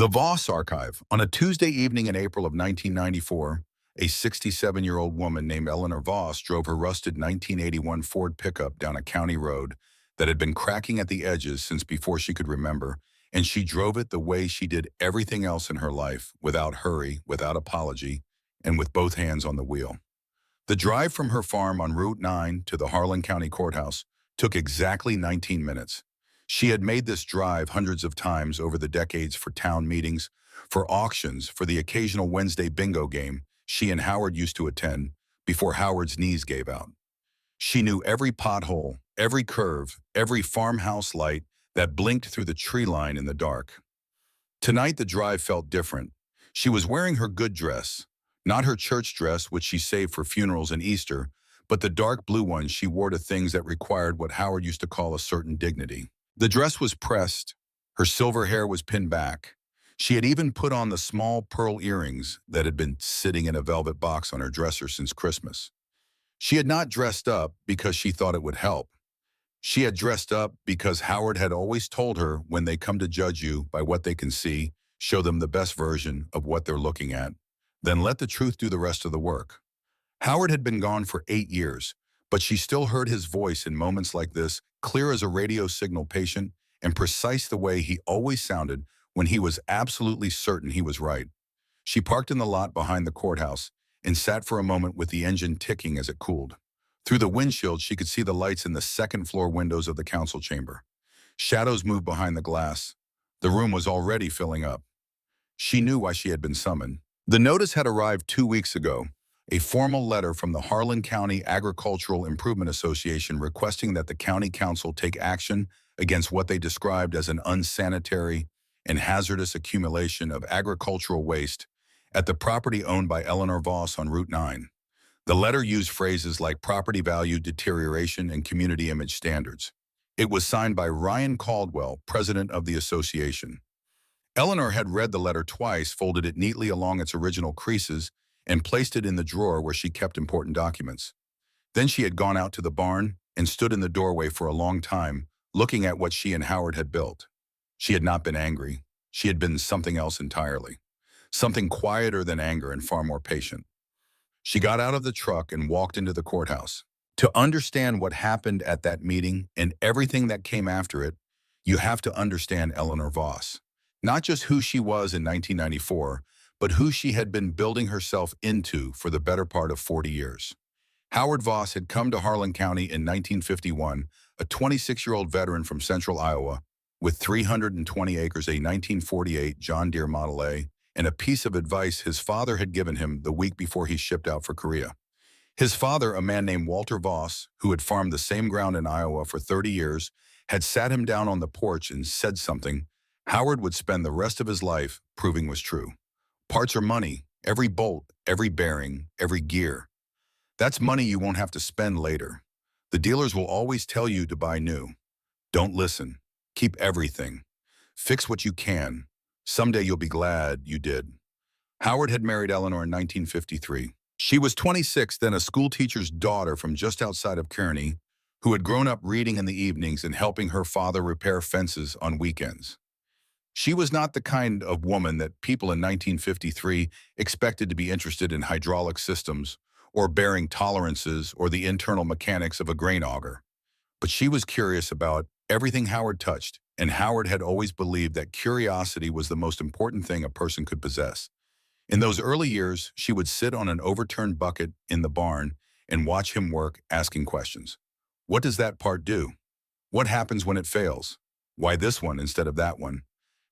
The Voss Archive. On a Tuesday evening in April of 1994, a 67-year-old woman named Eleanor Voss drove her rusted 1981 Ford pickup down a county road that had been cracking at the edges since before she could remember, and she drove it the way she did everything else in her life, without hurry, without apology, and with both hands on the wheel. The drive from her farm on Route 9 to the Harlan County Courthouse took exactly 19 minutes. She had made this drive hundreds of times over the decades for town meetings, for auctions, for the occasional Wednesday bingo game she and Howard used to attend before Howard's knees gave out. She knew every pothole, every curve, every farmhouse light that blinked through the tree line in the dark. Tonight the drive felt different. She was wearing her good dress, not her church dress which she saved for funerals and Easter, but the dark blue one she wore to things that required what Howard used to call a certain dignity. The dress was pressed, her silver hair was pinned back. She had even put on the small pearl earrings that had been sitting in a velvet box on her dresser since Christmas. She had not dressed up because she thought it would help. She had dressed up because Howard had always told her, when they come to judge you by what they can see, show them the best version of what they're looking at, then let the truth do the rest of the work. Howard had been gone for 8 years, but she still heard his voice in moments like this, clear as a radio signal patient and precise the way he always sounded when he was absolutely certain he was right. She parked in the lot behind the courthouse and sat for a moment with the engine ticking as it cooled. Through the windshield, she could see the lights in the second-floor windows of the council chamber. Shadows moved behind the glass. The room was already filling up. She knew why she had been summoned. The notice had arrived 2 weeks ago, a formal letter from the Harlan County Agricultural Improvement Association requesting that the county council take action against what they described as an unsanitary and hazardous accumulation of agricultural waste at the property owned by Eleanor Voss on Route 9. The letter used phrases like property value deterioration and community image standards. It was signed by Ryan Caldwell, president of the association. Eleanor had read the letter twice, folded it neatly along its original creases, and placed it in the drawer where she kept important documents. Then she had gone out to the barn and stood in the doorway for a long time, looking at what she and Howard had built. She had not been angry. She had been something else entirely. Something quieter than anger and far more patient. She got out of the truck and walked into the courthouse. To understand what happened at that meeting and everything that came after it, you have to understand Eleanor Voss. Not just who she was in 1994, but who she had been building herself into for the better part of 40 years. Howard Voss had come to Harlan County in 1951, a 26-year-old veteran from central Iowa, with 320 acres, a 1948 John Deere Model A, and a piece of advice his father had given him the week before he shipped out for Korea. His father, a man named Walter Voss, who had farmed the same ground in Iowa for 30 years, had sat him down on the porch and said something Howard would spend the rest of his life proving was true. Parts are money, every bolt, every bearing, every gear. That's money you won't have to spend later. The dealers will always tell you to buy new. Don't listen. Keep everything. Fix what you can. Someday you'll be glad you did. Howard had married Eleanor in 1953. She was 26, then a schoolteacher's daughter from just outside of Kearney, who had grown up reading in the evenings and helping her father repair fences on weekends. She was not the kind of woman that people in 1953 expected to be interested in hydraulic systems or bearing tolerances or the internal mechanics of a grain auger. But she was curious about everything Howard touched, and Howard had always believed that curiosity was the most important thing a person could possess. In those early years, she would sit on an overturned bucket in the barn and watch him work, asking questions. What does that part do? What happens when it fails? Why this one instead of that one?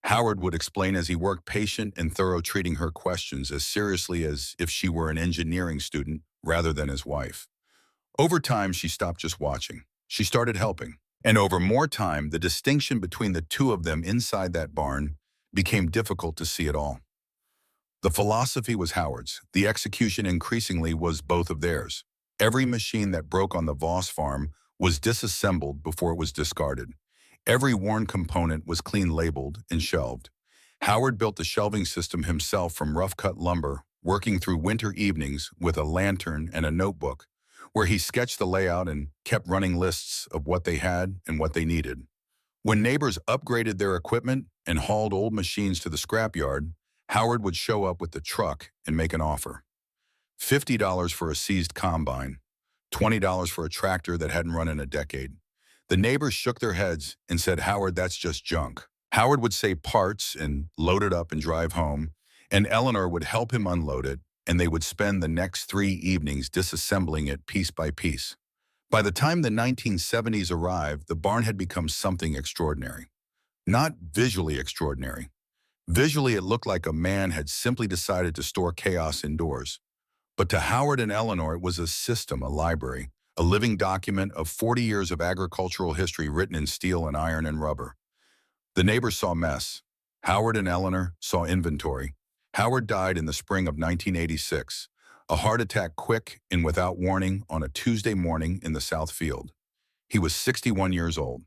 Howard would explain as he worked, patient and thorough, treating her questions as seriously as if she were an engineering student rather than his wife. Over time, she stopped just watching. She started helping. And over more time, the distinction between the two of them inside that barn became difficult to see at all. The philosophy was Howard's. The execution increasingly was both of theirs. Every machine that broke on the Voss farm was disassembled before it was discarded. Every worn component was clean labeled and shelved. Howard built the shelving system himself from rough-cut lumber, working through winter evenings with a lantern and a notebook, where he sketched the layout and kept running lists of what they had and what they needed. When neighbors upgraded their equipment and hauled old machines to the scrapyard, Howard would show up with the truck and make an offer. $50 for a seized combine, $20 for a tractor that hadn't run in a decade. The neighbors shook their heads and said, "Howard, that's just junk." Howard would say parts and load it up and drive home, and Eleanor would help him unload it, and they would spend the next 3 evenings disassembling it piece by piece. By the time the 1970s arrived, the barn had become something extraordinary. Not visually extraordinary. Visually, it looked like a man had simply decided to store chaos indoors. But to Howard and Eleanor, it was a system, a library, a living document of 40 years of agricultural history written in steel and iron and rubber. The neighbors saw mess. Howard and Eleanor saw inventory. Howard died in the spring of 1986, a heart attack quick and without warning on a Tuesday morning in the South Field. He was 61 years old.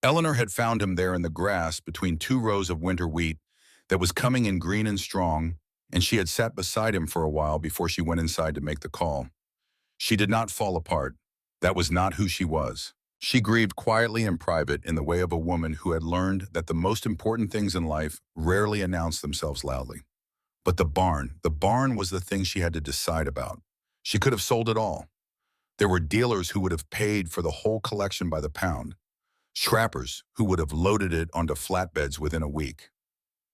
Eleanor had found him there in the grass between 2 rows of winter wheat that was coming in green and strong, and she had sat beside him for a while before she went inside to make the call. She did not fall apart. That was not who she was. She grieved quietly in private in the way of a woman who had learned that the most important things in life rarely announce themselves loudly. But the barn was the thing she had to decide about. She could have sold it all. There were dealers who would have paid for the whole collection by the pound. Scrappers who would have loaded it onto flatbeds within a week.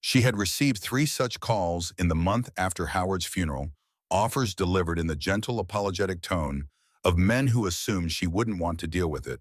She had received 3 such calls in the month after Howard's funeral, offers delivered in the gentle apologetic tone of men who assumed she wouldn't want to deal with it.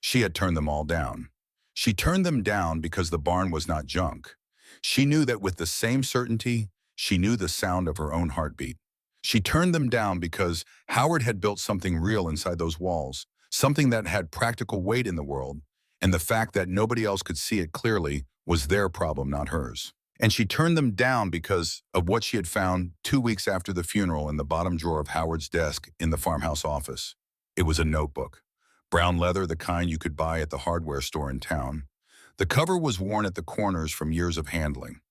She had turned them all down. She turned them down because the barn was not junk. She knew that with the same certainty, she knew the sound of her own heartbeat. She turned them down because Howard had built something real inside those walls, something that had practical weight in the world, and the fact that nobody else could see it clearly was their problem, not hers. And she turned them down because of what she had found 2 weeks after the funeral in the bottom drawer of Howard's desk in the farmhouse office. It was a notebook. Brown leather, the kind you could buy at the hardware store in town. The cover was worn at the corners from years of handling.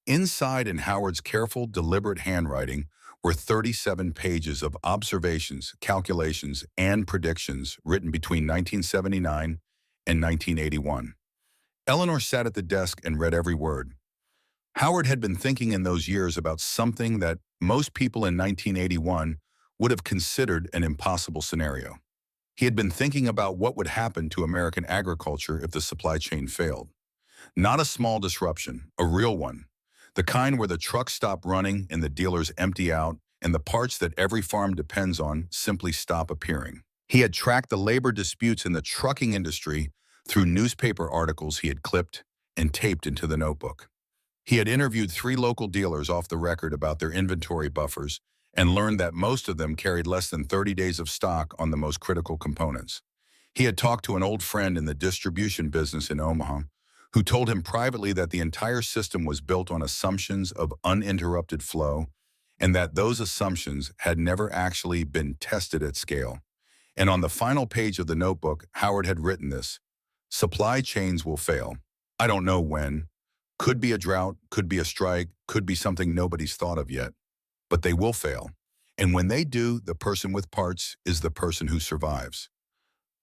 Inside, in Howard's careful, deliberate handwriting, were 37 pages of observations, calculations, and predictions written between 1979 and 1981. Eleanor sat at the desk and read every word. Howard had been thinking in those years about something that most people in 1981 would have considered an impossible scenario. He had been thinking about what would happen to American agriculture if the supply chain failed. Not a small disruption, a real one. The kind where the trucks stop running and the dealers empty out and the parts that every farm depends on simply stop appearing. He had tracked the labor disputes in the trucking industry through newspaper articles he had clipped and taped into the notebook. He had interviewed 3 local dealers off the record about their inventory buffers and learned that most of them carried less than 30 days of stock on the most critical components. He had talked to an old friend in the distribution business in Omaha who told him privately that the entire system was built on assumptions of uninterrupted flow and that those assumptions had never actually been tested at scale. And on the final page of the notebook, Howard had written this: "Supply chains will fail. I don't know when. Could be a drought, could be a strike, could be something nobody's thought of yet. But they will fail. And when they do, the person with parts is the person who survives.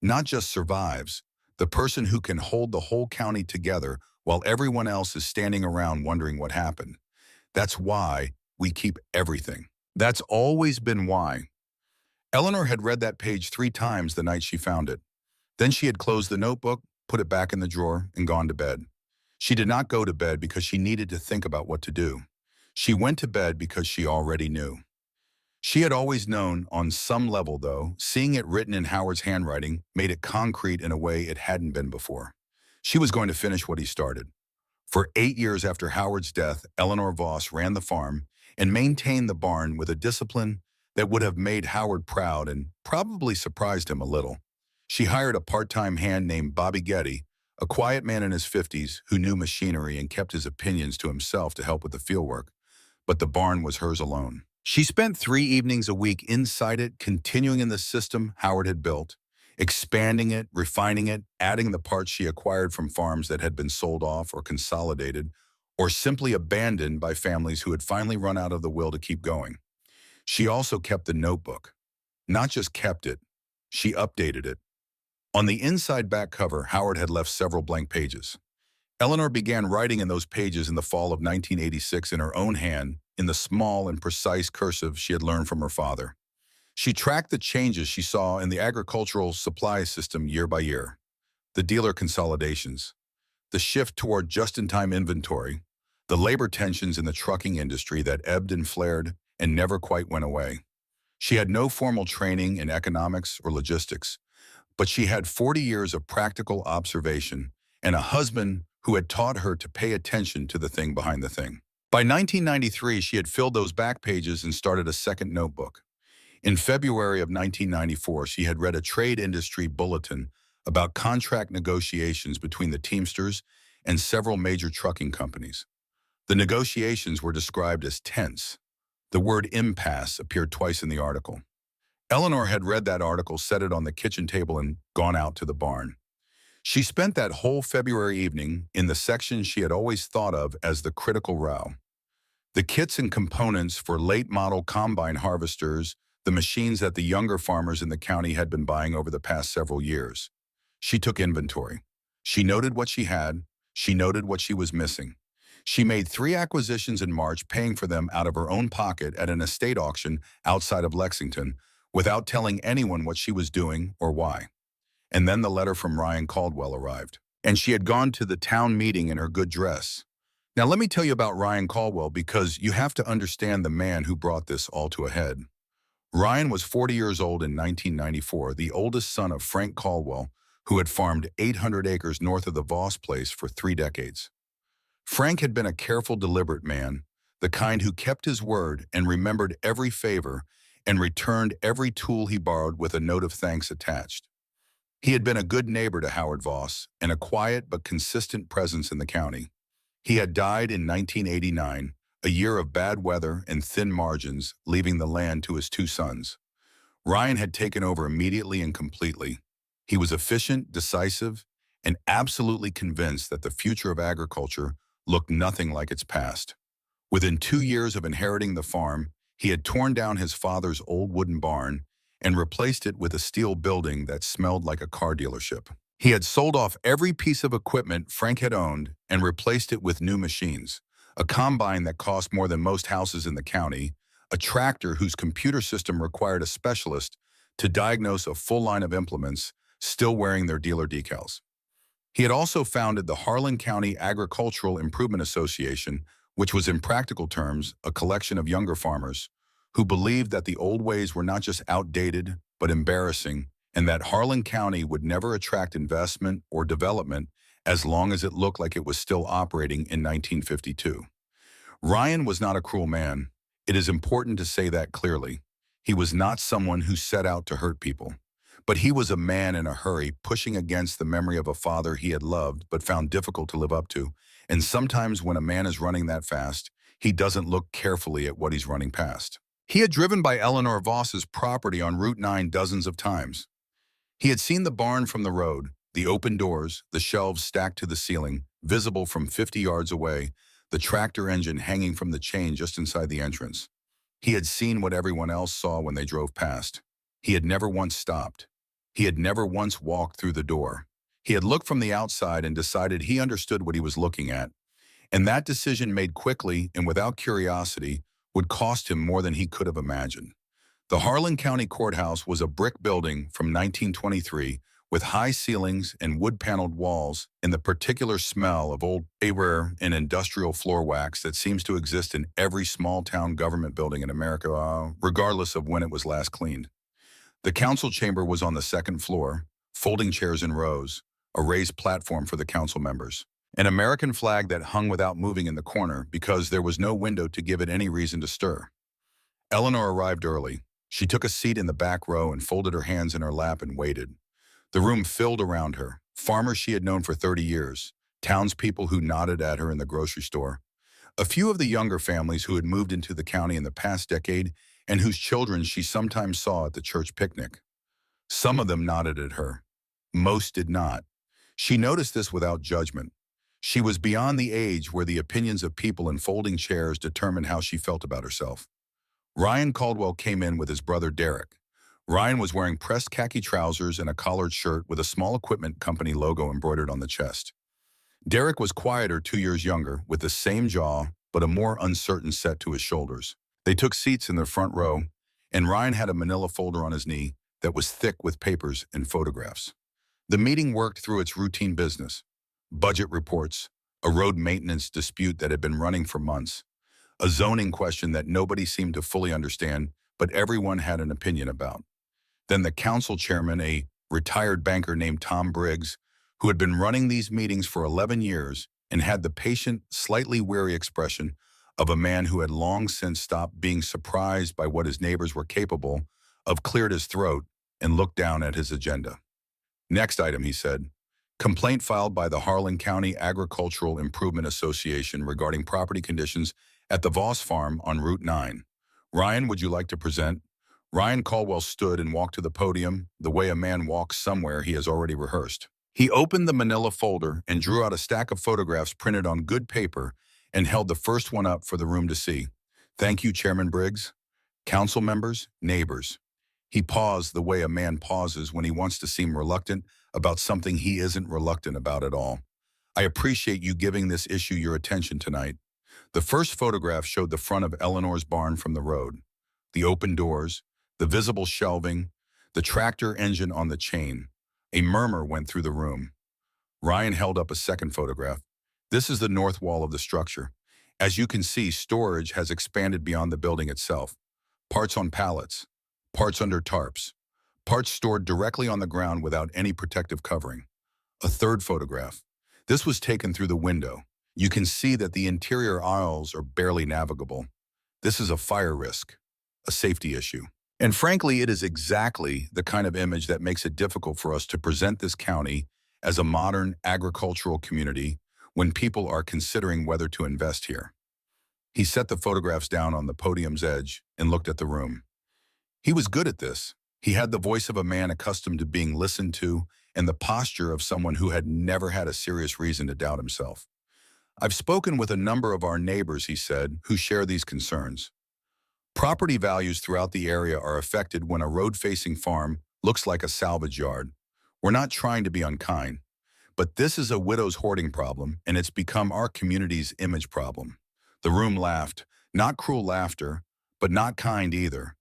Not just survives, the person who can hold the whole county together while everyone else is standing around wondering what happened. That's why we keep everything. That's always been why." Eleanor had read that page 3 times the night she found it. Then she had closed the notebook, put it back in the drawer, and gone to bed. She did not go to bed because she needed to think about what to do. She went to bed because she already knew. She had always known on some level, though. Seeing it written in Howard's handwriting made it concrete in a way it hadn't been before. She was going to finish what he started. For 8 years after Howard's death, Eleanor Voss ran the farm and maintained the barn with a discipline that would have made Howard proud and probably surprised him a little. She hired a part-time hand named Bobby Getty, a quiet man in his 50s who knew machinery and kept his opinions to himself to help with the fieldwork. But the barn was hers alone. She spent 3 evenings a week inside it, continuing in the system Howard had built, expanding it, refining it, adding the parts she acquired from farms that had been sold off or consolidated, or simply abandoned by families who had finally run out of the will to keep going. She also kept the notebook. Not just kept it, she updated it. On the inside back cover, Howard had left several blank pages. Eleanor began writing in those pages in the fall of 1986 in her own hand, in the small and precise cursive she had learned from her father. She tracked the changes she saw in the agricultural supply system year by year. The dealer consolidations, the shift toward just-in-time inventory, the labor tensions in the trucking industry that ebbed and flared and never quite went away. She had no formal training in economics or logistics, but she had 40 years of practical observation and a husband who had taught her to pay attention to the thing behind the thing. By 1993, she had filled those back pages and started a second notebook. In February of 1994, she had read a trade industry bulletin about contract negotiations between the Teamsters and several major trucking companies. The negotiations were described as tense. The word impasse appeared twice in the article. Eleanor had read that article, set it on the kitchen table, and gone out to the barn. She spent that whole February evening in the section she had always thought of as the critical row. The kits and components for late-model combine harvesters, the machines that the younger farmers in the county had been buying over the past several years. She took inventory. She noted what she had. She noted what she was missing. She made 3 acquisitions in March, paying for them out of her own pocket at an estate auction outside of Lexington, without telling anyone what she was doing or why. And then the letter from Ryan Caldwell arrived, and she had gone to the town meeting in her good dress. Now let me tell you about Ryan Caldwell, because you have to understand the man who brought this all to a head. Ryan was 40 years old in 1994, the oldest son of Frank Caldwell, who had farmed 800 acres north of the Voss place for 3 decades. Frank had been a careful, deliberate man, the kind who kept his word and remembered every favor and returned every tool he borrowed with a note of thanks attached. He had been a good neighbor to Howard Voss and a quiet but consistent presence in the county. He had died in 1989, a year of bad weather and thin margins, leaving the land to his 2 sons. Ryan had taken over immediately and completely. He was efficient, decisive, and absolutely convinced that the future of agriculture looked nothing like its past. Within 2 years of inheriting the farm, he had torn down his father's old wooden barn and replaced it with a steel building that smelled like a car dealership. He had sold off every piece of equipment Frank had owned and replaced it with new machines, a combine that cost more than most houses in the county, a tractor whose computer system required a specialist to diagnose a full line of implements still wearing their dealer decals. He had also founded the Harlan County Agricultural Improvement Association, which was in practical terms a collection of younger farmers who believed that the old ways were not just outdated but embarrassing, and that Harlan County would never attract investment or development as long as it looked like it was still operating in 1952. Ryan was not a cruel man. It is important to say that clearly. He was not someone who set out to hurt people. But he was a man in a hurry, pushing against the memory of a father he had loved but found difficult to live up to. And sometimes when a man is running that fast, he doesn't look carefully at what he's running past. He had driven by Eleanor Voss's property on Route 9 dozens of times. He had seen the barn from the road, the open doors, the shelves stacked to the ceiling, visible from 50 yards away, the tractor engine hanging from the chain just inside the entrance. He had seen what everyone else saw when they drove past. He had never once stopped. He had never once walked through the door. He had looked from the outside and decided he understood what he was looking at. And that decision, made quickly and without curiosity, would cost him more than he could have imagined. The Harlan County Courthouse was a brick building from 1923 with high ceilings and wood-paneled walls and the particular smell of old Acre and industrial floor wax that seems to exist in every small-town government building in America, regardless of when it was last cleaned. The council chamber was on the 2nd floor, folding chairs in rows, a raised platform for the council members, an American flag that hung without moving in the corner because there was no window to give it any reason to stir. Eleanor arrived early. She took a seat in the back row and folded her hands in her lap and waited. The room filled around her, farmers she had known for 30 years, townspeople who nodded at her in the grocery store, a few of the younger families who had moved into the county in the past decade and whose children she sometimes saw at the church picnic. Some of them nodded at her. Most did not. She noticed this without judgment. She was beyond the age where the opinions of people in folding chairs determined how she felt about herself. Ryan Caldwell came in with his brother Derek. Ryan was wearing pressed khaki trousers and a collared shirt with a small equipment company logo embroidered on the chest. Derek was quieter, 2 years younger, with the same jaw, but a more uncertain set to his shoulders. They took seats in the front row, and Ryan had a manila folder on his knee that was thick with papers and photographs. The meeting worked through its routine business: budget reports, a road maintenance dispute that had been running for months, a zoning question that nobody seemed to fully understand, but everyone had an opinion about. Then the council chairman, a retired banker named Tom Briggs, who had been running these meetings for 11 years and had the patient, slightly weary expression of a man who had long since stopped being surprised by what his neighbors were capable of, cleared his throat and looked down at his agenda. Next item, he said: complaint filed by the Harlan County Agricultural Improvement Association regarding property conditions at the Voss Farm on Route 9. Ryan, would you like to present? Ryan Caldwell stood and walked to the podium the way a man walks somewhere he has already rehearsed. He opened the manila folder and drew out a stack of photographs printed on good paper and held the first one up for the room to see. Thank you, Chairman Briggs. Council members, neighbors. He paused the way a man pauses when he wants to seem reluctant about something he isn't reluctant about at all. I appreciate you giving this issue your attention tonight. The first photograph showed the front of Eleanor's barn from the road. The open doors, the visible shelving, the tractor engine on the chain. A murmur went through the room. Ryan held up a second photograph. This is the north wall of the structure. As you can see, storage has expanded beyond the building itself. Parts on pallets, parts under tarps, parts stored directly on the ground without any protective covering. A third photograph. This was taken through the window. You can see that the interior aisles are barely navigable. This is a fire risk, a safety issue. And frankly, it is exactly the kind of image that makes it difficult for us to present this county as a modern agricultural community when people are considering whether to invest here. He set the photographs down on the podium's edge and looked at the room. He was good at this. He had the voice of a man accustomed to being listened to and the posture of someone who had never had a serious reason to doubt himself. I've spoken with a number of our neighbors, he said, who share these concerns. Property values throughout the area are affected when a road-facing farm looks like a salvage yard. We're not trying to be unkind, but this is a widow's hoarding problem, and it's become our community's image problem. The room laughed, not cruel laughter, but not kind either.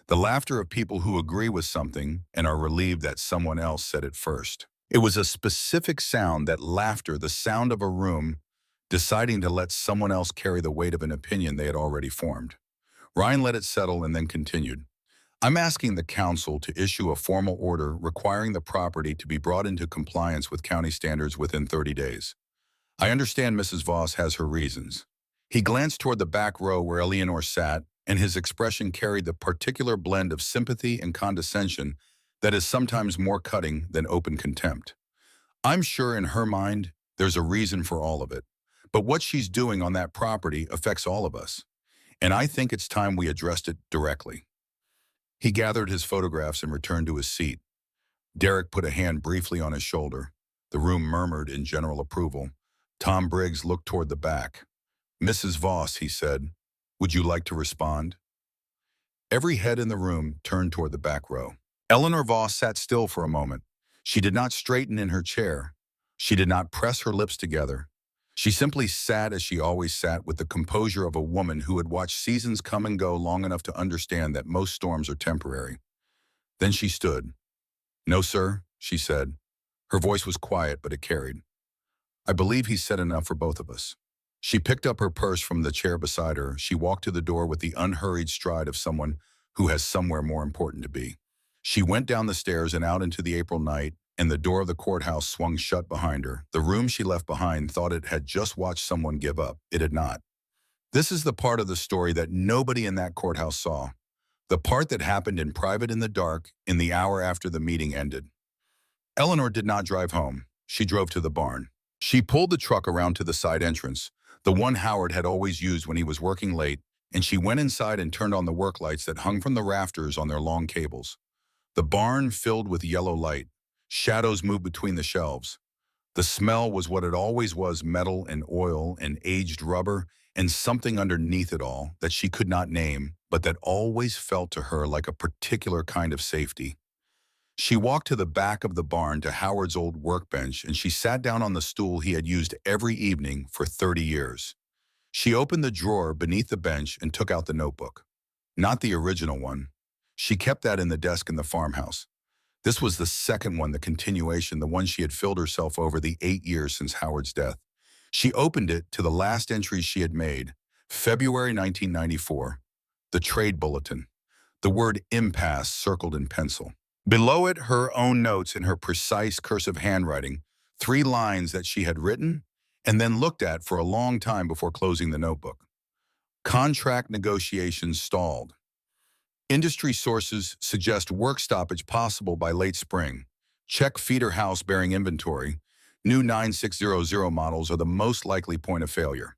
The laughter of people who agree with something and are relieved that someone else said it first. It was a specific sound, that laughter, the sound of a room deciding to let someone else carry the weight of an opinion they had already formed. Ryan let it settle and then continued. I'm asking the council to issue a formal order requiring the property to be brought into compliance with county standards within 30 days. I understand Mrs. Voss has her reasons. He glanced toward the back row where Eleanor sat, and his expression carried the particular blend of sympathy and condescension that is sometimes more cutting than open contempt. I'm sure in her mind there's a reason for all of it, but what she's doing on that property affects all of us. And I think it's time we addressed it directly. He gathered his photographs and returned to his seat. Derek put a hand briefly on his shoulder. The room murmured in general approval. Tom Briggs looked toward the back. Mrs. Voss, he said, would you like to respond? Every head in the room turned toward the back row. Eleanor Voss sat still for a moment. She did not straighten in her chair. She did not press her lips together. She simply sat as she always sat, with the composure of a woman who had watched seasons come and go long enough to understand that most storms are temporary. Then she stood. No, sir, she said. Her voice was quiet, but it carried. I believe he's said enough for both of us. She picked up her purse from the chair beside her. She walked to the door with the unhurried stride of someone who has somewhere more important to be. She went down the stairs and out into the April night, and the door of the courthouse swung shut behind her. The room she left behind thought it had just watched someone give up. It had not. This is the part of the story that nobody in that courthouse saw. The part that happened in private, in the dark, in the hour after the meeting ended. Eleanor did not drive home. She drove to the barn. She pulled the truck around to the side entrance, the one Howard had always used when he was working late, and she went inside and turned on the work lights that hung from the rafters on their long cables. The barn filled with yellow light. Shadows moved between the shelves. The smell was what it always was: metal and oil and aged rubber and something underneath it all that she could not name, but that always felt to her like a particular kind of safety. She walked to the back of the barn to Howard's old workbench, and she sat down on the stool he had used every evening for 30 years. She opened the drawer beneath the bench and took out the notebook. Not the original one. She kept that in the desk in the farmhouse. This was the second one, the continuation, the one she had filled herself over the 8 years since Howard's death. She opened it to the last entries she had made, February 1994, the trade bulletin, the word impasse circled in pencil. Below it, her own notes in her precise cursive handwriting, 3 lines that she had written and then looked at for a long time before closing the notebook. Contract negotiations stalled. Industry sources suggest work stoppage possible by late spring. Check feeder house bearing inventory. New 9600 models are the most likely point of failure.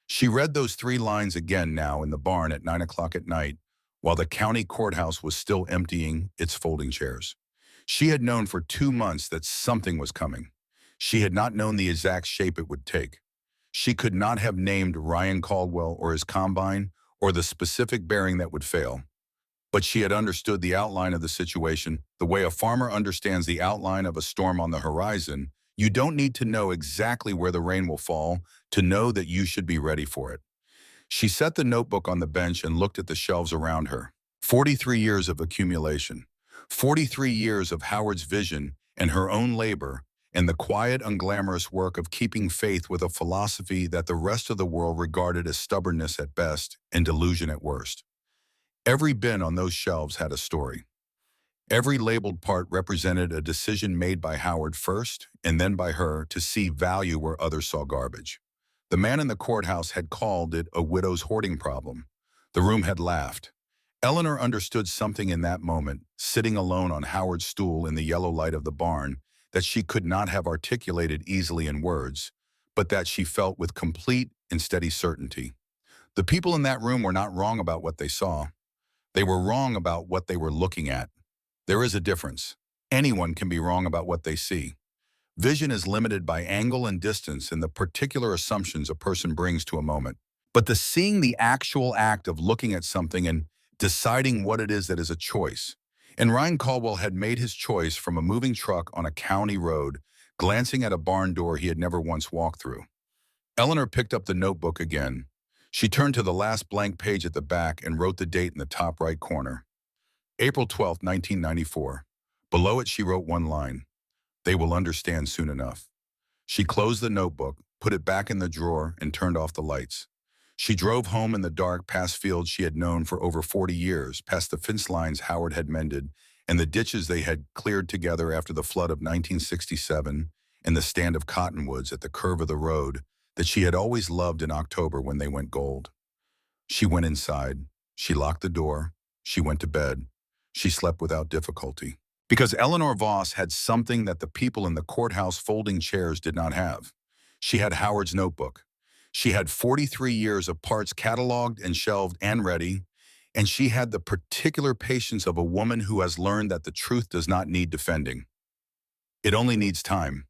She read those 3 lines again now in the barn at 9 o'clock at night, while the county courthouse was still emptying its folding chairs. She had known for 2 months that something was coming. She had not known the exact shape it would take. She could not have named Ryan Caldwell or his combine or the specific bearing that would fail. But she had understood the outline of the situation, the way a farmer understands the outline of a storm on the horizon. You don't need to know exactly where the rain will fall to know that you should be ready for it. She set the notebook on the bench and looked at the shelves around her. 43 years of accumulation. 43 years of Howard's vision and her own labor, and the quiet, unglamorous work of keeping faith with a philosophy that the rest of the world regarded as stubbornness at best and delusion at worst. Every bin on those shelves had a story. Every labeled part represented a decision made by Howard first and then by her to see value where others saw garbage. The man in the courthouse had called it a widow's hoarding problem. The room had laughed. Eleanor understood something in that moment, sitting alone on Howard's stool in the yellow light of the barn, that she could not have articulated easily in words, but that she felt with complete and steady certainty. The people in that room were not wrong about what they saw. They were wrong about what they were looking at. There is a difference. Anyone can be wrong about what they see. Vision is limited by angle and distance and the particular assumptions a person brings to a moment. But seeing the actual act of looking at something and deciding what it is that is a choice. And Ryan Caldwell had made his choice from a moving truck on a county road, glancing at a barn door he had never once walked through. Eleanor picked up the notebook again. She turned to the last blank page at the back and wrote the date in the top right corner. April 12, 1994. Below it, she wrote one line. They will understand soon enough. She closed the notebook, put it back in the drawer, and turned off the lights. She drove home in the dark past fields she had known for over 40 years, past the fence lines Howard had mended, and the ditches they had cleared together after the flood of 1967, and the stand of cottonwoods at the curve of the road that she had always loved in October when they went gold. She went inside. She locked the door. She went to bed. She slept without difficulty. Because Eleanor Voss had something that the people in the courthouse folding chairs did not have. She had Howard's notebook. She had 43 years of parts cataloged and shelved and ready, and she had the particular patience of a woman who has learned that the truth does not need defending. It only needs time.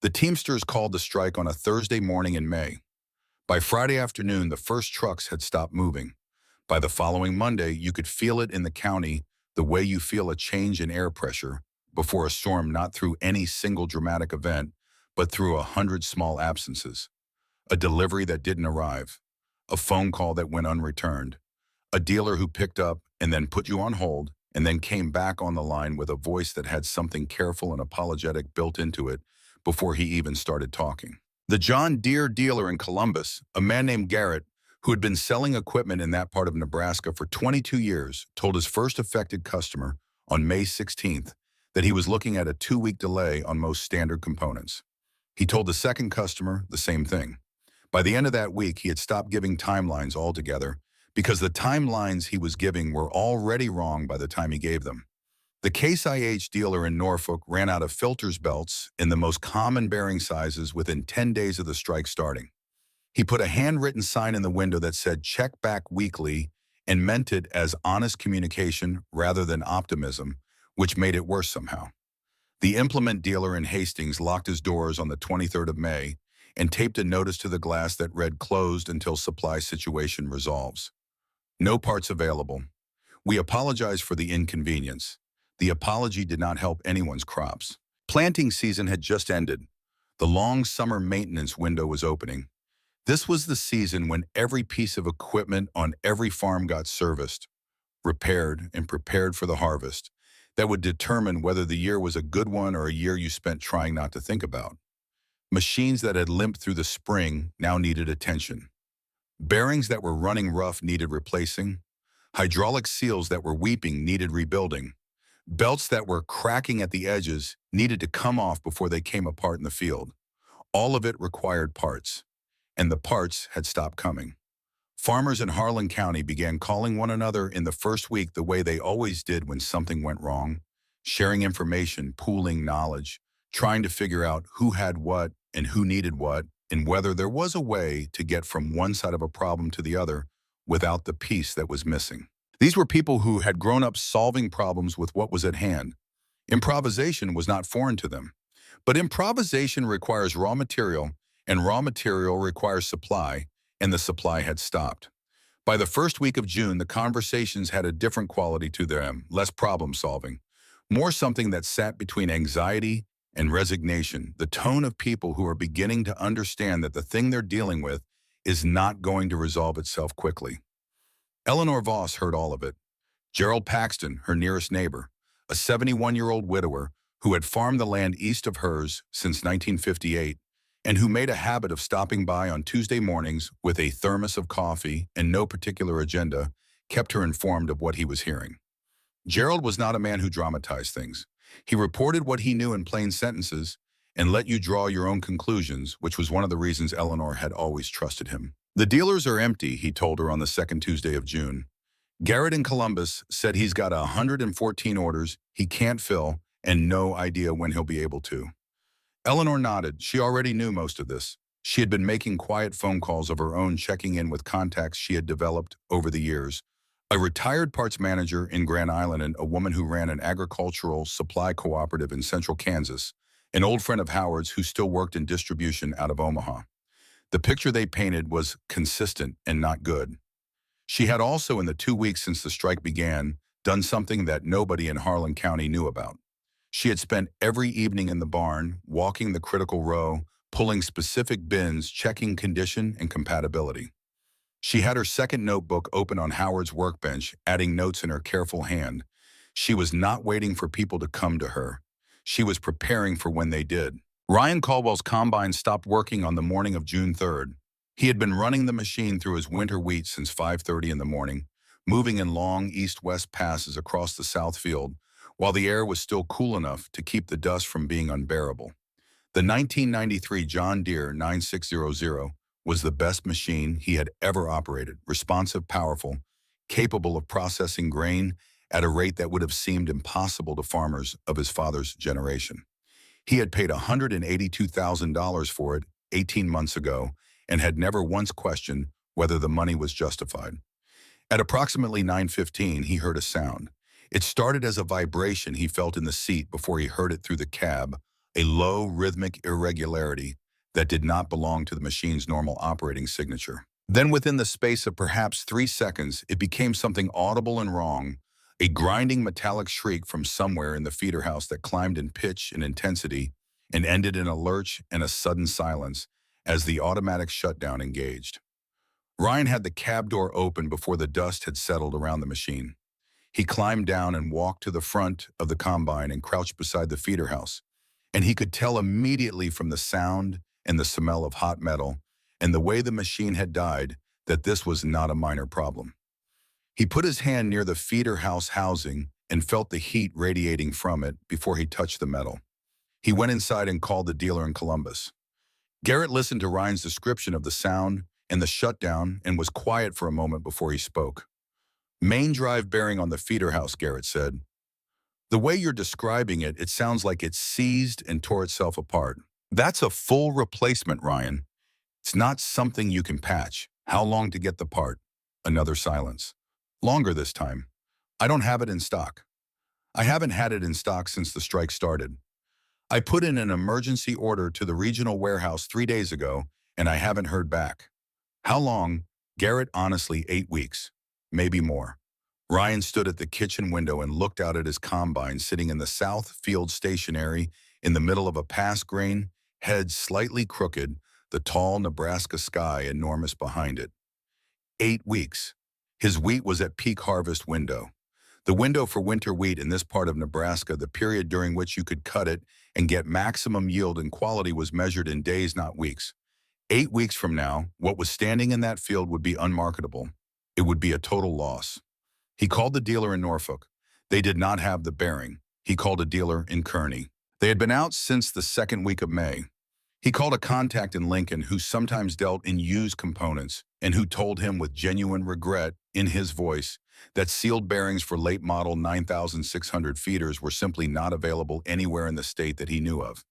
The Teamsters called the strike on a Thursday morning in May. By Friday afternoon, the first trucks had stopped moving. By the following Monday, you could feel it in the county the way you feel a change in air pressure before a storm, not through any single dramatic event, but through 100 small absences. A delivery that didn't arrive, a phone call that went unreturned, a dealer who picked up and then put you on hold and then came back on the line with a voice that had something careful and apologetic built into it before he even started talking. The John Deere dealer in Columbus, a man named Garrett, who had been selling equipment in that part of Nebraska for 22 years, told his first affected customer on May 16th that he was looking at a 2-week delay on most standard components. He told the second customer the same thing. By the end of that week, he had stopped giving timelines altogether because the timelines he was giving were already wrong by the time he gave them. The Case IH dealer in Norfolk ran out of filters belts in the most common bearing sizes within 10 days of the strike starting. He put a handwritten sign in the window that said "Check back weekly" and meant it as honest communication rather than optimism, which made it worse somehow. The implement dealer in Hastings locked his doors on the 23rd of May and taped a notice to the glass that read "Closed until supply situation resolves." No parts available. We apologize for the inconvenience. The apology did not help anyone's crops. Planting season had just ended. The long summer maintenance window was opening. This was the season when every piece of equipment on every farm got serviced, repaired, and prepared for the harvest that would determine whether the year was a good one or a year you spent trying not to think about. Machines that had limped through the spring now needed attention. Bearings that were running rough needed replacing. Hydraulic seals that were weeping needed rebuilding. Belts that were cracking at the edges needed to come off before they came apart in the field. All of it required parts, and the parts had stopped coming. Farmers in Harlan County began calling one another in the first week the way they always did when something went wrong, sharing information, pooling knowledge, trying to figure out who had what and who needed what, and whether there was a way to get from one side of a problem to the other without the piece that was missing. These were people who had grown up solving problems with what was at hand. Improvisation was not foreign to them. But improvisation requires raw material, and raw material requires supply, and the supply had stopped. By the first week of June, the conversations had a different quality to them, less problem-solving, more something that sat between anxiety and resignation, the tone of people who are beginning to understand that the thing they're dealing with is not going to resolve itself quickly. Eleanor Voss heard all of it. Gerald Paxton, her nearest neighbor, a 71-year-old widower who had farmed the land east of hers since 1958 and who made a habit of stopping by on Tuesday mornings with a thermos of coffee and no particular agenda, kept her informed of what he was hearing. Gerald was not a man who dramatized things. He reported what he knew in plain sentences and let you draw your own conclusions, which was one of the reasons Eleanor had always trusted him. The dealers are empty, he told her on the second Tuesday of June. Garrett in Columbus said he's got 114 orders he can't fill and no idea when he'll be able to. Eleanor nodded. She already knew most of this. She had been making quiet phone calls of her own, checking in with contacts she had developed over the years. A retired parts manager in Grand Island and a woman who ran an agricultural supply cooperative in central Kansas, an old friend of Howard's who still worked in distribution out of Omaha. The picture they painted was consistent and not good. She had also, in the 2 weeks since the strike began, done something that nobody in Harlan County knew about. She had spent every evening in the barn, walking the critical row, pulling specific bins, checking condition and compatibility. She had her second notebook open on Howard's workbench, adding notes in her careful hand. She was not waiting for people to come to her. She was preparing for when they did. Ryan Caldwell's combine stopped working on the morning of June 3rd. He had been running the machine through his winter wheat since 5:30 in the morning, moving in long east-west passes across the south field, while the air was still cool enough to keep the dust from being unbearable. The 1993 John Deere 9600 was the best machine he had ever operated, responsive, powerful, capable of processing grain at a rate that would have seemed impossible to farmers of his father's generation. He had paid $182,000 for it 18 months ago and had never once questioned whether the money was justified. At approximately 9:15, he heard a sound. It started as a vibration he felt in the seat before he heard it through the cab, a low, rhythmic irregularity that did not belong to the machine's normal operating signature. Then within the space of perhaps 3 seconds, it became something audible and wrong, a grinding metallic shriek from somewhere in the feeder house that climbed in pitch and intensity and ended in a lurch and a sudden silence as the automatic shutdown engaged. Ryan had the cab door open before the dust had settled around the machine. He climbed down and walked to the front of the combine and crouched beside the feeder house, and he could tell immediately from the sound and the smell of hot metal and the way the machine had died that this was not a minor problem. He put his hand near the feeder house housing and felt the heat radiating from it before he touched the metal. He went inside and called the dealer in Columbus. Garrett listened to Ryan's description of the sound and the shutdown and was quiet for a moment before he spoke. Main drive bearing on the feeder house, Garrett said. The way you're describing it, it sounds like it seized and tore itself apart. That's a full replacement, Ryan. It's not something you can patch. How long to get the part? Another silence. Longer this time. I don't have it in stock. I haven't had it in stock since the strike started. I put in an emergency order to the regional warehouse 3 days ago, and I haven't heard back. How long? Garrett, honestly, 8 weeks. maybe more. Ryan stood at the kitchen window and looked out at his combine sitting in the south field stationary in the middle of a past grain, head slightly crooked, the tall Nebraska sky enormous behind it. 8 weeks. His wheat was at peak harvest window. The window for winter wheat in this part of Nebraska, the period during which you could cut it and get maximum yield and quality, was measured in days, not weeks. 8 weeks from now, what was standing in that field would be unmarketable. It would be a total loss. He called the dealer in Norfolk. They did not have the bearing. He called a dealer in Kearney. They had been out since the second week of May. He called a contact in Lincoln who sometimes dealt in used components and who told him with genuine regret in his voice that sealed bearings for late model 9,600 feeders were simply not available anywhere in the state that he knew of.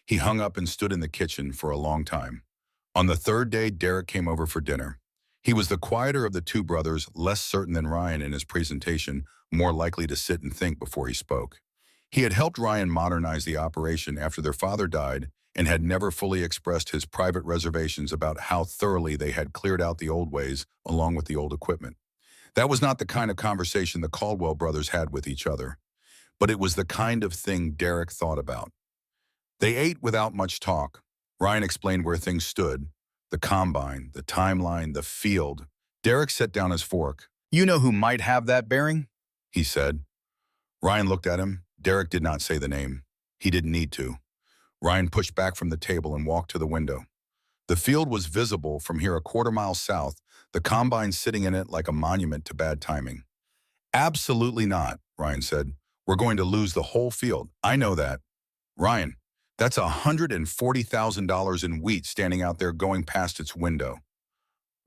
He hung up and stood in the kitchen for a long time. On the third day, Derek came over for dinner. He was the quieter of the two brothers, less certain than Ryan in his presentation, more likely to sit and think before he spoke. He had helped Ryan modernize the operation after their father died and had never fully expressed his private reservations about how thoroughly they had cleared out the old ways along with the old equipment. That was not the kind of conversation the Caldwell brothers had with each other, but it was the kind of thing Derek thought about. They ate without much talk. Ryan explained where things stood, the combine, the timeline, the field. Derek set down his fork. "You know who might have that bearing?" he said. Ryan looked at him. Derek did not say the name. He didn't need to. Ryan pushed back from the table and walked to the window. The field was visible from here a quarter-mile south, the combine sitting in it like a monument to bad timing. "Absolutely not," Ryan said. "We're going to lose the whole field. I know that." "Ryan, that's $140,000 in wheat standing out there going past its window."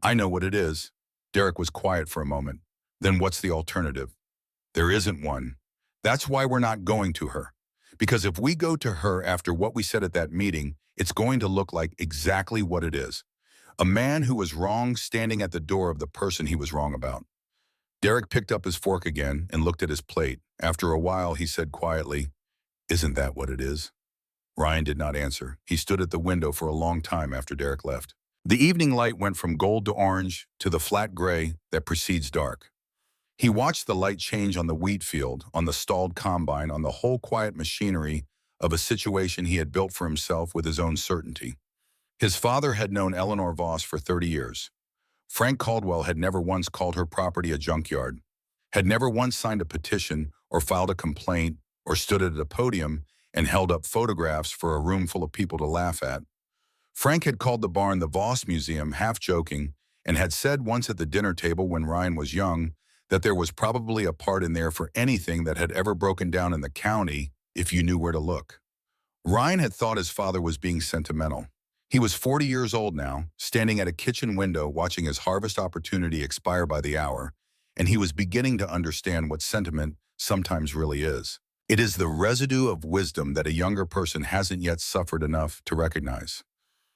"I know what it is." Derek was quiet for a moment. "Then what's the alternative?" "There isn't one. That's why we're not going to her. Because if we go to her after what we said at that meeting, it's going to look like exactly what it is. A man who was wrong standing at the door of the person he was wrong about." Derek picked up his fork again and looked at his plate. After a while, he said quietly, "Isn't that what it is?" Ryan did not answer. He stood at the window for a long time after Derek left. The evening light went from gold to orange to the flat gray that precedes dark. He watched the light change on the wheat field, on the stalled combine, on the whole quiet machinery of a situation he had built for himself with his own certainty. His father had known Eleanor Voss for 30 years. Frank Caldwell had never once called her property a junkyard, had never once signed a petition or filed a complaint or stood at a podium and held up photographs for a room full of people to laugh at. Frank had called the barn the Voss Museum, half joking, and had said once at the dinner table when Ryan was young that there was probably a part in there for anything that had ever broken down in the county if you knew where to look. Ryan had thought his father was being sentimental. He was 40 years old now, standing at a kitchen window watching his harvest opportunity expire by the hour, and he was beginning to understand what sentiment sometimes really is. It is the residue of wisdom that a younger person hasn't yet suffered enough to recognize.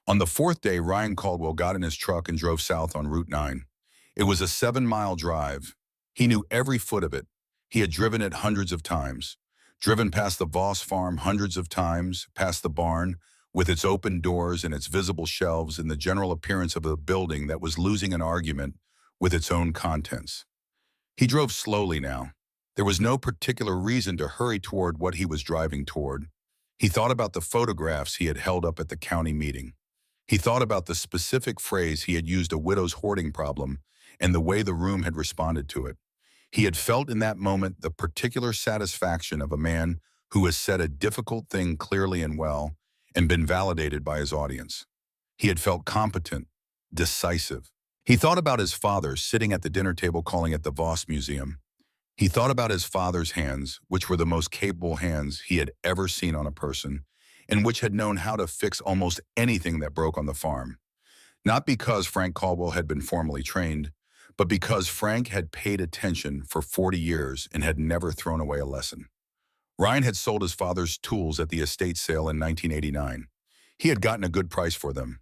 On the fourth day, Ryan Caldwell got in his truck and drove south on Route 9. It was a 7-mile drive. He knew every foot of it. He had driven it hundreds of times. Driven past the Voss farm hundreds of times, past the barn, with its open doors and its visible shelves and the general appearance of a building that was losing an argument with its own contents. He drove slowly now. There was no particular reason to hurry toward what he was driving toward. He thought about the photographs he had held up at the county meeting. He thought about the specific phrase he had used, a widow's hoarding problem, and the way the room had responded to it. He had felt in that moment the particular satisfaction of a man who has said a difficult thing clearly and well and been validated by his audience. He had felt competent, decisive. He thought about his father sitting at the dinner table calling it the Voss Museum. He thought about his father's hands, which were the most capable hands he had ever seen on a person, and which had known how to fix almost anything that broke on the farm. Not because Frank Caldwell had been formally trained, but because Frank had paid attention for 40 years and had never thrown away a lesson. Ryan had sold his father's tools at the estate sale in 1989. He had gotten a good price for them.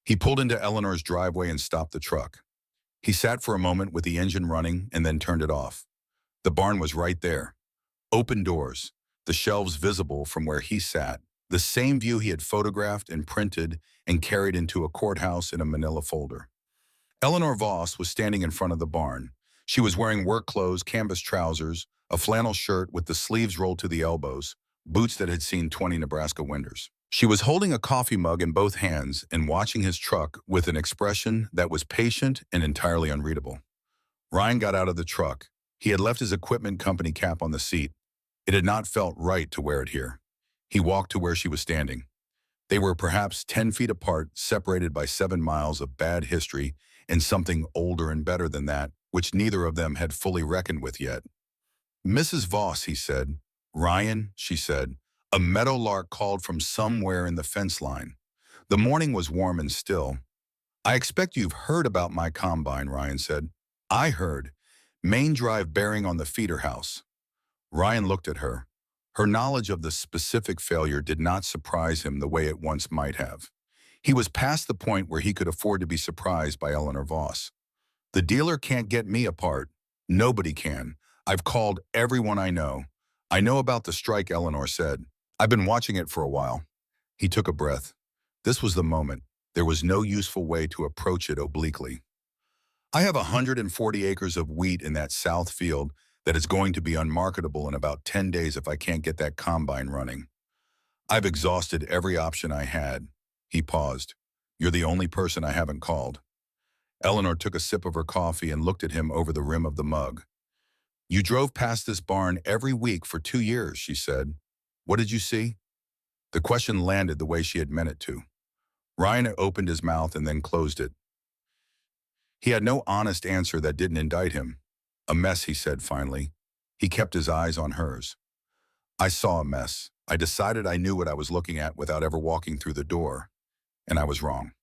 He pulled into Eleanor's driveway and stopped the truck. He sat for a moment with the engine running and then turned it off. The barn was right there. Open doors, the shelves visible from where he sat, the same view he had photographed and printed and carried into a courthouse in a manila folder. Eleanor Voss was standing in front of the barn. She was wearing work clothes, canvas trousers, a flannel shirt with the sleeves rolled to the elbows, boots that had seen 20 Nebraska winters. She was holding a coffee mug in both hands and watching his truck with an expression that was patient and entirely unreadable. Ryan got out of the truck. He had left his equipment company cap on the seat. It had not felt right to wear it here. He walked to where she was standing. They were perhaps 10 feet apart, separated by 7 miles of bad history and something older and better than that, which neither of them had fully reckoned with yet. "Mrs. Voss," he said. "Ryan," she said. A meadowlark called from somewhere in the fence line. The morning was warm and still. "I expect you've heard about my combine," Ryan said. "I heard. Main drive bearing on the feeder house." Ryan looked at her. Her knowledge of the specific failure did not surprise him the way it once might have. He was past the point where he could afford to be surprised by Eleanor Voss. "The dealer can't get me apart. Nobody can. I've called everyone I know. I know about the strike," Eleanor said. "I've been watching it for a while." He took a breath. This was the moment. There was no useful way to approach it obliquely. "I have 140 acres of wheat in that south field that is going to be unmarketable in about 10 days if I can't get that combine running. I've exhausted every option I had." He paused. "You're the only person I haven't called." Eleanor took a sip of her coffee and looked at him over the rim of the mug. "You drove past this barn every week for 2 years, she said. "What did you see?" The question landed the way she had meant it to. Ryan opened his mouth and then closed it. He had no honest answer that didn't indict him. "A mess," he said finally. He kept his eyes on hers. "I saw a mess. I decided I knew what I was looking at without ever walking through the door. And I was wrong."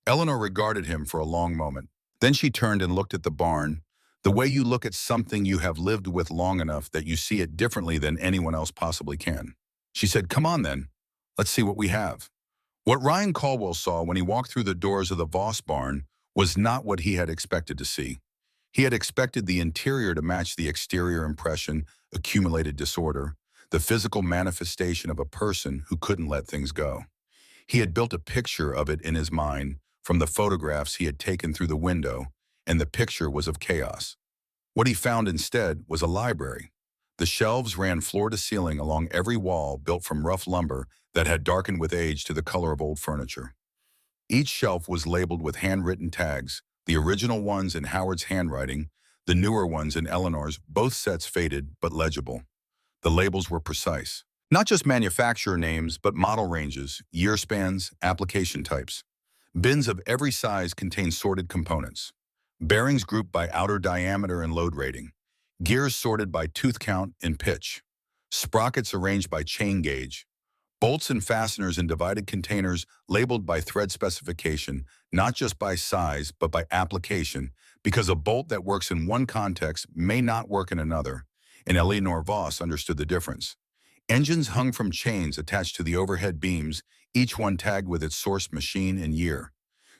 Eleanor regarded him for a long moment. Then she turned and looked at the barn, the way you look at something you have lived with long enough that you see it differently than anyone else possibly can. She said, "Come on then. Let's see what we have." What Ryan Caldwell saw when he walked through the doors of the Voss barn was not what he had expected to see. He had expected the interior to match the exterior impression, accumulated disorder, the physical manifestation of a person who couldn't let things go. He had built a picture of it in his mind from the photographs he had taken through the window, and the picture was of chaos. What he found instead was a library. The shelves ran floor to ceiling along every wall, built from rough lumber that had darkened with age to the color of old furniture. Each shelf was labeled with handwritten tags, the original ones in Howard's handwriting, the newer ones in Eleanor's, both sets faded but legible. The labels were precise. Not just manufacturer names, but model ranges, year spans, application types. Bins of every size contained sorted components. Bearings grouped by outer diameter and load rating. Gears sorted by tooth count and pitch. Sprockets arranged by chain gauge. Bolts and fasteners in divided containers labeled by thread specification, not just by size, but by application, because a bolt that works in one context may not work in another, and Eleanor Voss understood the difference. Engines hung from chains attached to the overhead beams, each one tagged with its source machine and year.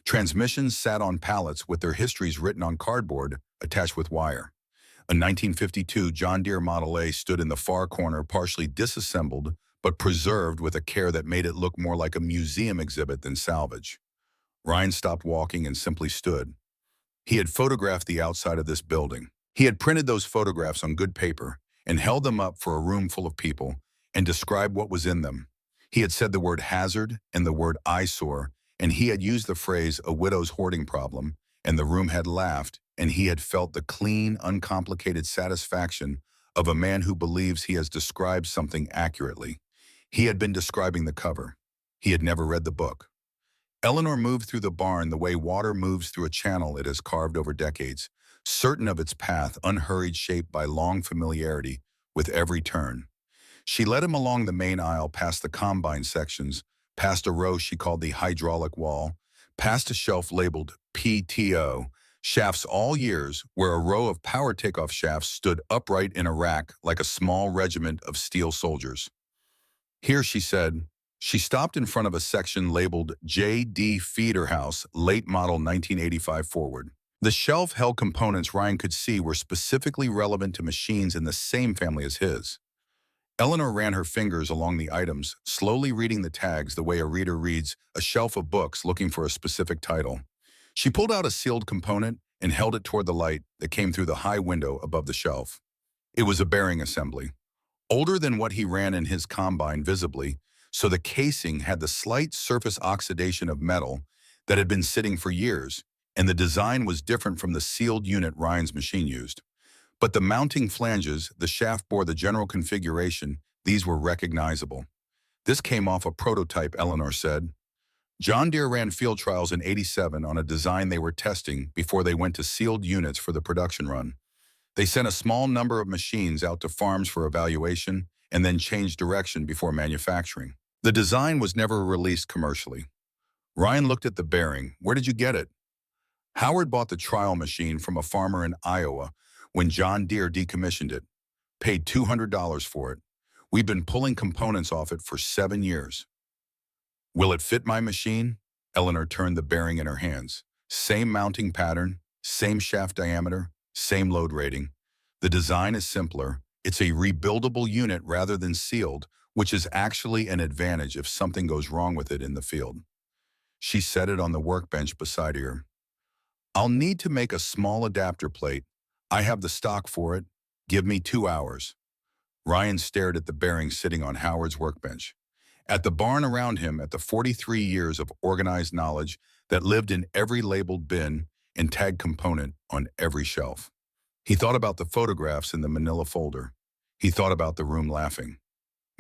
Transmissions sat on pallets with their histories written on cardboard, attached with wire. A 1952 John Deere Model A stood in the far corner, partially disassembled, but preserved with a care that made it look more like a museum exhibit than salvage. Ryan stopped walking and simply stood. He had photographed the outside of this building. He had printed those photographs on good paper and held them up for a room full of people and described what was in them. He had said the word hazard and the word eyesore, and he had used the phrase "a widow's hoarding problem," and the room had laughed, and he had felt the clean, uncomplicated satisfaction of a man who believes he has described something accurately. He had been describing the cover. He had never read the book. Eleanor moved through the barn the way water moves through a channel it has carved over decades, certain of its path, unhurried, shaped by long familiarity with every turn. She led him along the main aisle, past the combine sections, past a row she called the hydraulic wall, past a shelf labeled PTO, shafts all years, where a row of power takeoff shafts stood upright in a rack like a small regiment of steel soldiers. "Here," she said. She stopped in front of a section labeled J.D. Feeder House, late model 1985 forward. The shelf held components Ryan could see were specifically relevant to machines in the same family as his. Eleanor ran her fingers along the items, slowly reading the tags the way a reader reads a shelf of books looking for a specific title. She pulled out a sealed component and held it toward the light that came through the high window above the shelf. It was a bearing assembly, older than what he ran in his combine visibly, so the casing had the slight surface oxidation of metal that had been sitting for years, and the design was different from the sealed unit Ryan's machine used. But the mounting flanges, the shaft bore the general configuration, these were recognizable. This came off a prototype, Eleanor said. John Deere ran field trials in '87 on a design they were testing before they went to sealed units for the production run. They sent a small number of machines out to farms for evaluation and then changed direction before manufacturing. The design was never released commercially. Ryan looked at the bearing. Where did you get it? Howard bought the trial machine from a farmer in Iowa when John Deere decommissioned it. Paid $200 for it. We've been pulling components off it for 7 years. Will it fit my machine? Eleanor turned the bearing in her hands. Same mounting pattern, same shaft diameter, same load rating. The design is simpler. It's a rebuildable unit rather than sealed, which is actually an advantage if something goes wrong with it in the field. She set it on the workbench beside her. I'll need to make a small adapter plate. I have the stock for it. Give me 2 hours. Ryan stared at the bearing sitting on Howard's workbench. At the barn around him, at the 43 years of organized knowledge that lived in every labeled bin and tagged component on every shelf. He thought about the photographs in the manila folder. He thought about the room laughing.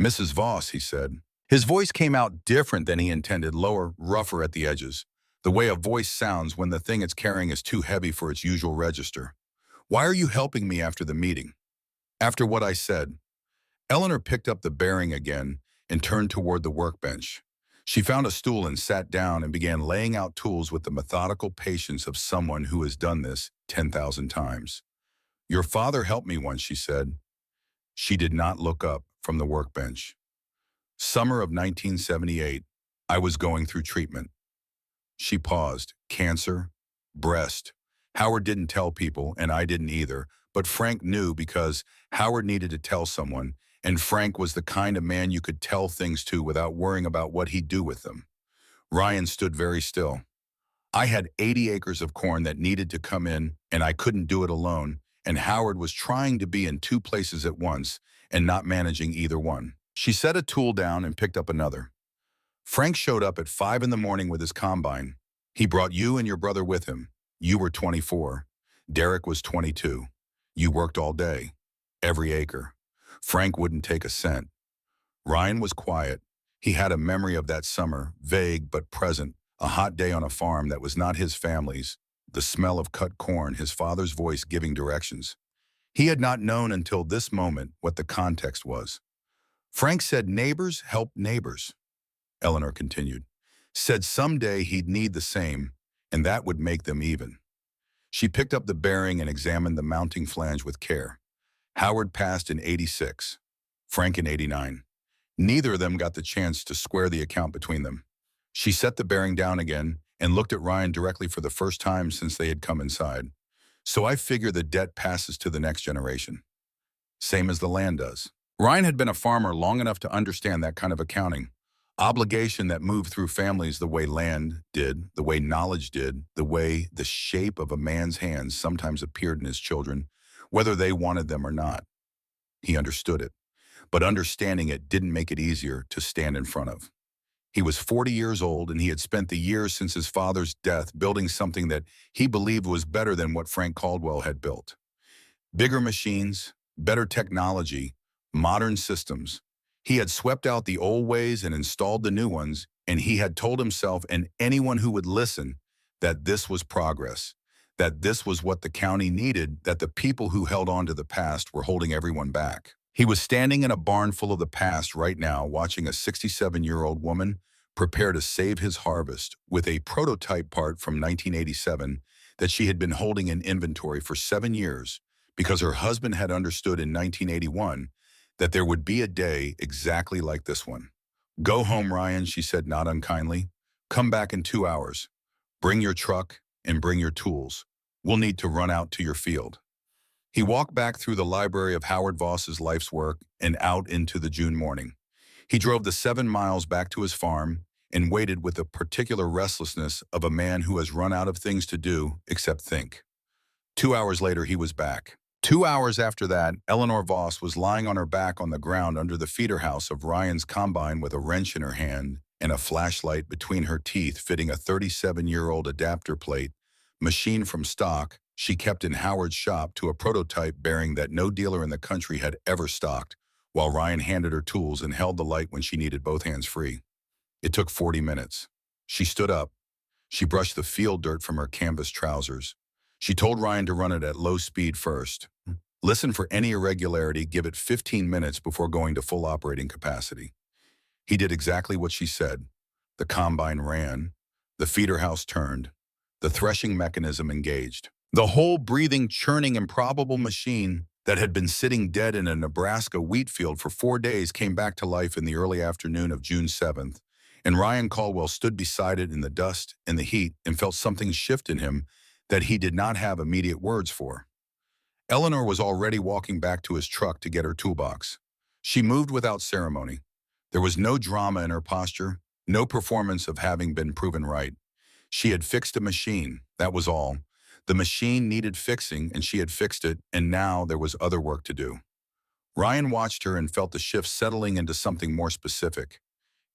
Mrs. Voss, he said. His voice came out different than he intended, lower, rougher at the edges, the way a voice sounds when the thing it's carrying is too heavy for its usual register. Why are you helping me after the meeting? After what I said. Eleanor picked up the bearing again and turned toward the workbench. She found a stool and sat down and began laying out tools with the methodical patience of someone who has done this 10,000 times. Your father helped me once, she said. She did not look up from the workbench. Summer of 1978, I was going through treatment. She paused. Cancer, breast. Howard didn't tell people, and I didn't either, but Frank knew because Howard needed to tell someone, and Frank was the kind of man you could tell things to without worrying about what he'd do with them. Ryan stood very still. I had 80 acres of corn that needed to come in, and I couldn't do it alone, and Howard was trying to be in 2 places at once and not managing either one. She set a tool down and picked up another. Frank showed up at 5 in the morning with his combine. He brought you and your brother with him. You were 24. Derek was 22. You worked all day. Every acre. Frank wouldn't take a cent. Ryan was quiet. He had a memory of that summer, vague but present, a hot day on a farm that was not his family's, the smell of cut corn, his father's voice giving directions. He had not known until this moment what the context was. Frank said neighbors help neighbors, Eleanor continued. Said someday he'd need the same, and that would make them even. She picked up the bearing and examined the mounting flange with care. Howard passed in '86, Frank in '89. Neither of them got the chance to square the account between them. She set the bearing down again and looked at Ryan directly for the first time since they had come inside. So I figure the debt passes to the next generation. Same as the land does. Ryan had been a farmer long enough to understand that kind of accounting. Obligation that moved through families the way land did, the way knowledge did, the way the shape of a man's hands sometimes appeared in his children, whether they wanted them or not. He understood it, but understanding it didn't make it easier to stand in front of. He was 40 years old, and he had spent the years since his father's death building something that he believed was better than what Frank Caldwell had built. Bigger machines, better technology, modern systems. He had swept out the old ways and installed the new ones, and he had told himself and anyone who would listen that this was progress, that this was what the county needed, that the people who held on to the past were holding everyone back. He was standing in a barn full of the past right now, watching a 67-year-old woman prepare to save his harvest with a prototype part from 1987 that she had been holding in inventory for 7 years because her husband had understood in 1981 that there would be a day exactly like this one. Go home, Ryan, she said not unkindly. Come back in 2 hours. Bring your truck and bring your tools. We'll need to run out to your field. He walked back through the library of Howard Voss's life's work and out into the June morning. He drove the 7 miles back to his farm and waited with the particular restlessness of a man who has run out of things to do except think. 2 hours later, he was back. 2 hours after that, Eleanor Voss was lying on her back on the ground under the feeder house of Ryan's combine with a wrench in her hand and a flashlight between her teeth fitting a 37-year-old adapter plate, machine from stock she kept in Howard's shop to a prototype bearing that no dealer in the country had ever stocked, while Ryan handed her tools and held the light when she needed both hands free. It took 40 minutes. She stood up. She brushed the field dirt from her canvas trousers. She told Ryan to run it at low speed first. Listen for any irregularity, give it 15 minutes before going to full operating capacity. He did exactly what she said. The combine ran. The feeder house turned. The threshing mechanism engaged. The whole breathing, churning, improbable machine that had been sitting dead in a Nebraska wheat field for 4 days came back to life in the early afternoon of June 7th, and Ryan Caldwell stood beside it in the dust and the heat and felt something shift in him that he did not have immediate words for. Eleanor was already walking back to his truck to get her toolbox. She moved without ceremony. There was no drama in her posture, no performance of having been proven right. She had fixed a machine, that was all. The machine needed fixing, and she had fixed it, and now there was other work to do. Ryan watched her and felt the shift settling into something more specific.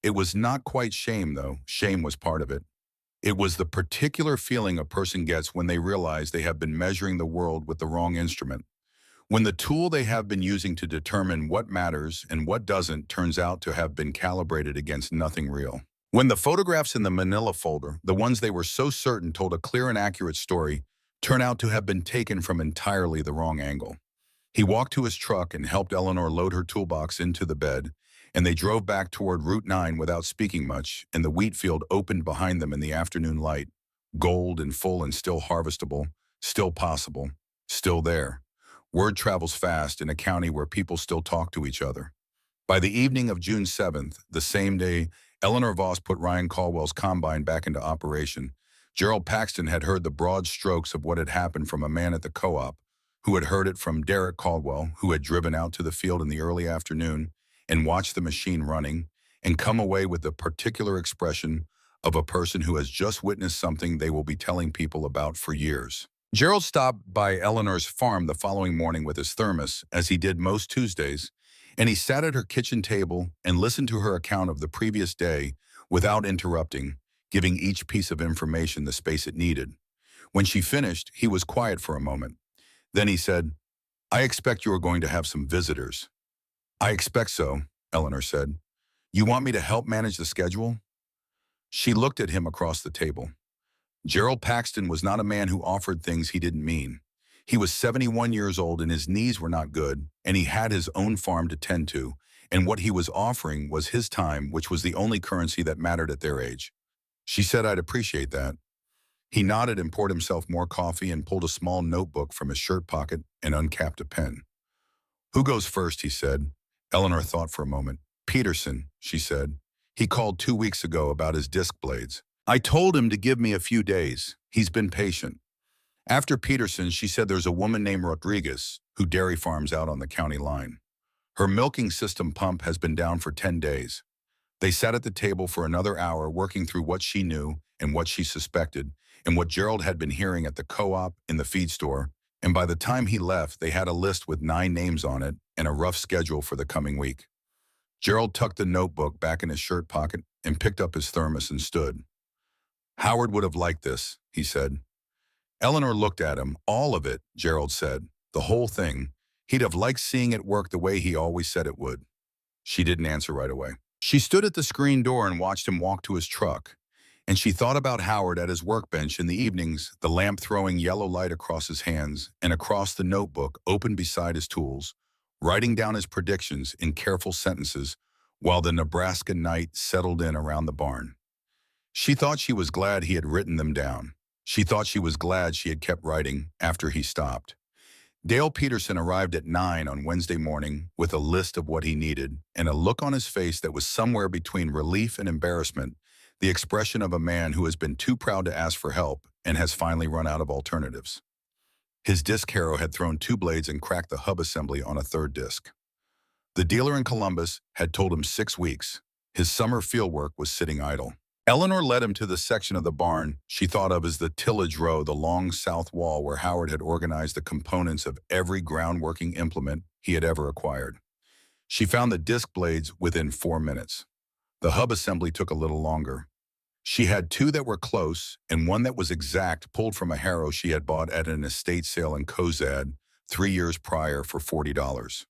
It was not quite shame, though. Shame was part of it. It was the particular feeling a person gets when they realize they have been measuring the world with the wrong instrument. When the tool they have been using to determine what matters and what doesn't turns out to have been calibrated against nothing real. When the photographs in the manila folder, the ones they were so certain told a clear and accurate story, turn out to have been taken from entirely the wrong angle. He walked to his truck and helped Eleanor load her toolbox into the bed, and they drove back toward Route 9 without speaking much, and the wheat field opened behind them in the afternoon light, gold and full and still harvestable, still possible, still there. Word travels fast in a county where people still talk to each other. By the evening of June 7th, the same day, Eleanor Voss put Ryan Caldwell's combine back into operation. Gerald Paxton had heard the broad strokes of what had happened from a man at the co-op, who had heard it from Derek Caldwell, who had driven out to the field in the early afternoon and watched the machine running, and come away with the particular expression of a person who has just witnessed something they will be telling people about for years. Gerald stopped by Eleanor's farm the following morning with his thermos, as he did most Tuesdays, and he sat at her kitchen table and listened to her account of the previous day without interrupting, giving each piece of information the space it needed. When she finished, he was quiet for a moment. Then he said, "I expect you are going to have some visitors." "I expect so," Eleanor said. "You want me to help manage the schedule?" She looked at him across the table. Gerald Paxton was not a man who offered things he didn't mean. He was 71 years old and his knees were not good, and he had his own farm to tend to, and what he was offering was his time, which was the only currency that mattered at their age. She said, "I'd appreciate that." He nodded and poured himself more coffee and pulled a small notebook from his shirt pocket and uncapped a pen. "Who goes first?" he said. Eleanor thought for a moment. "Peterson," she said. "He called 2 weeks ago about his disc blades. I told him to give me a few days. He's been patient." After Peterson, she said there's a woman named Rodriguez who dairy farms out on the county line. Her milking system pump has been down for 10 days. They sat at the table for another hour working through what she knew and what she suspected and what Gerald had been hearing at the co-op, in the feed store, and by the time he left, they had a list with 9 names on it and a rough schedule for the coming week. Gerald tucked the notebook back in his shirt pocket and picked up his thermos and stood. "Howard would have liked this," he said. Eleanor looked at him. "All of it," Gerald said. "The whole thing. He'd have liked seeing it work the way he always said it would." She didn't answer right away. She stood at the screen door and watched him walk to his truck, and she thought about Howard at his workbench in the evenings, the lamp throwing yellow light across his hands and across the notebook open beside his tools, writing down his predictions in careful sentences while the Nebraska night settled in around the barn. She thought she was glad he had written them down. She thought she was glad she had kept writing after he stopped. Dale Peterson arrived at 9 on Wednesday morning with a list of what he needed and a look on his face that was somewhere between relief and embarrassment, the expression of a man who has been too proud to ask for help and has finally run out of alternatives. His disc harrow had thrown 2 blades and cracked the hub assembly on a 3rd disc. The dealer in Columbus had told him 6 weeks. His summer fieldwork was sitting idle. Eleanor led him to the section of the barn she thought of as the tillage row, the long south wall where Howard had organized the components of every groundworking implement he had ever acquired. She found the disc blades within 4 minutes. The hub assembly took a little longer. She had two that were close and one that was exact, pulled from a harrow she had bought at an estate sale in Cozad 3 years prior for $40.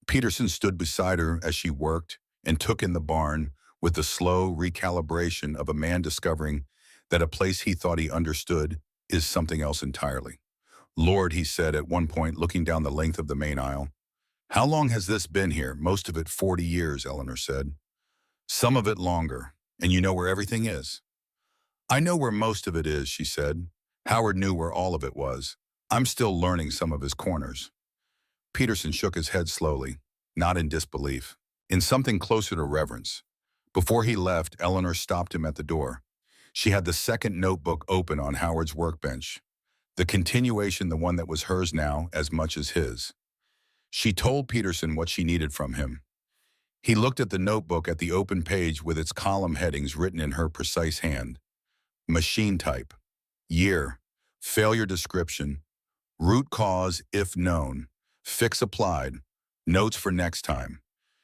Peterson stood beside her as she worked and took in the barn with the slow recalibration of a man discovering that a place he thought he understood is something else entirely. "Lord," he said at one point, looking down the length of the main aisle. "How long has this been here?" "Most of it 40 years, Eleanor said. "Some of it longer. And you know where everything is?" "I know where most of it is," she said. Howard knew where all of it was. "I'm still learning some of his corners." Peterson shook his head slowly, not in disbelief, in something closer to reverence. Before he left, Eleanor stopped him at the door. She had the second notebook open on Howard's workbench, the continuation, the one that was hers now as much as his. She told Peterson what she needed from him. He looked at the notebook, at the open page with its column headings written in her precise hand. Machine type, year, failure description, root cause if known, fix applied, notes for next time.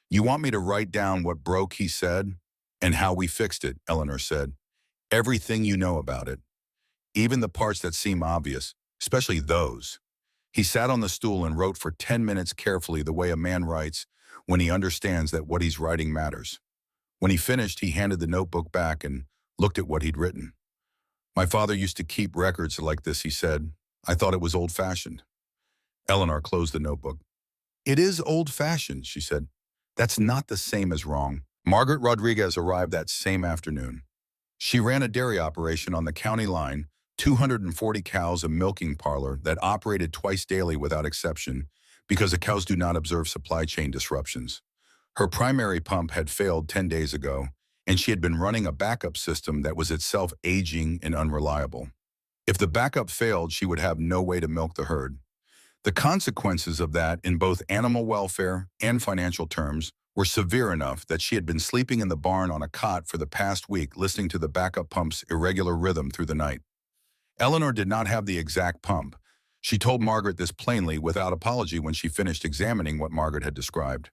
"You want me to write down what broke," he said. "And how we fixed it," Eleanor said. "Everything you know about it. Even the parts that seem obvious, especially those." He sat on the stool and wrote for 10 minutes carefully, the way a man writes when he understands that what he's writing matters. When he finished, he handed the notebook back and looked at what he'd written. "My father used to keep records like this," he said. "I thought it was old-fashioned." Eleanor closed the notebook. "It is old-fashioned," she said. "That's not the same as wrong." Margaret Rodriguez arrived that same afternoon. She ran a dairy operation on the county line, 240 cows, a milking parlor that operated twice daily without exception because the cows do not observe supply chain disruptions. Her primary pump had failed 10 days ago, and she had been running a backup system that was itself aging and unreliable. If the backup failed, she would have no way to milk the herd. The consequences of that, in both animal welfare and financial terms, were severe enough that she had been sleeping in the barn on a cot for the past week, listening to the backup pump's irregular rhythm through the night. Eleanor did not have the exact pump. She told Margaret this plainly, without apology, when she finished examining what Margaret had described.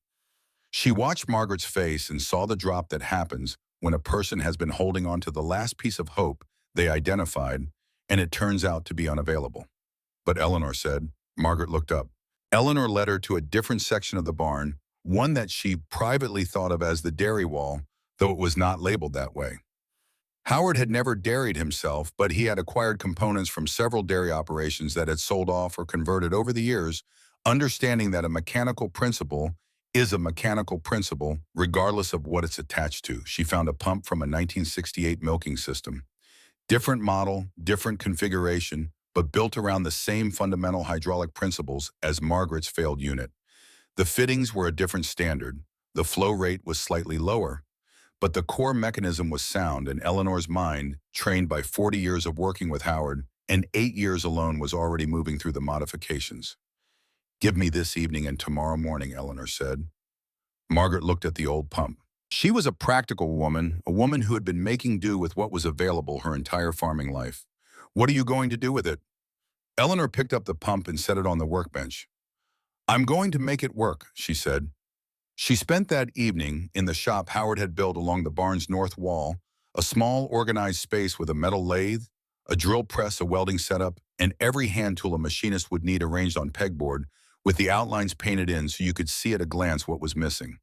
She watched Margaret's face and saw the drop that happens when a person has been holding on to the last piece of hope they identified, and it turns out to be unavailable. "But," Eleanor said. Margaret looked up. Eleanor led her to a different section of the barn, one that she privately thought of as the dairy wall, though it was not labeled that way. Howard had never dairied himself, but he had acquired components from several dairy operations that had sold off or converted over the years, understanding that a mechanical principle is a mechanical principle, regardless of what it's attached to. She found a pump from a 1968 milking system. Different model, different configuration, but built around the same fundamental hydraulic principles as Margaret's failed unit. The fittings were a different standard. The flow rate was slightly lower, but the core mechanism was sound, and Eleanor's mind, trained by 40 years of working with Howard, and 8 years alone, was already moving through the modifications. "Give me this evening and tomorrow morning," Eleanor said. Margaret looked at the old pump. She was a practical woman, a woman who had been making do with what was available her entire farming life. "What are you going to do with it?" Eleanor picked up the pump and set it on the workbench. "I'm going to make it work," she said. She spent that evening in the shop Howard had built along the barn's north wall, a small, organized space with a metal lathe, a drill press, a welding setup, and every hand tool a machinist would need arranged on pegboard, with the outlines painted in so you could see at a glance what was missing.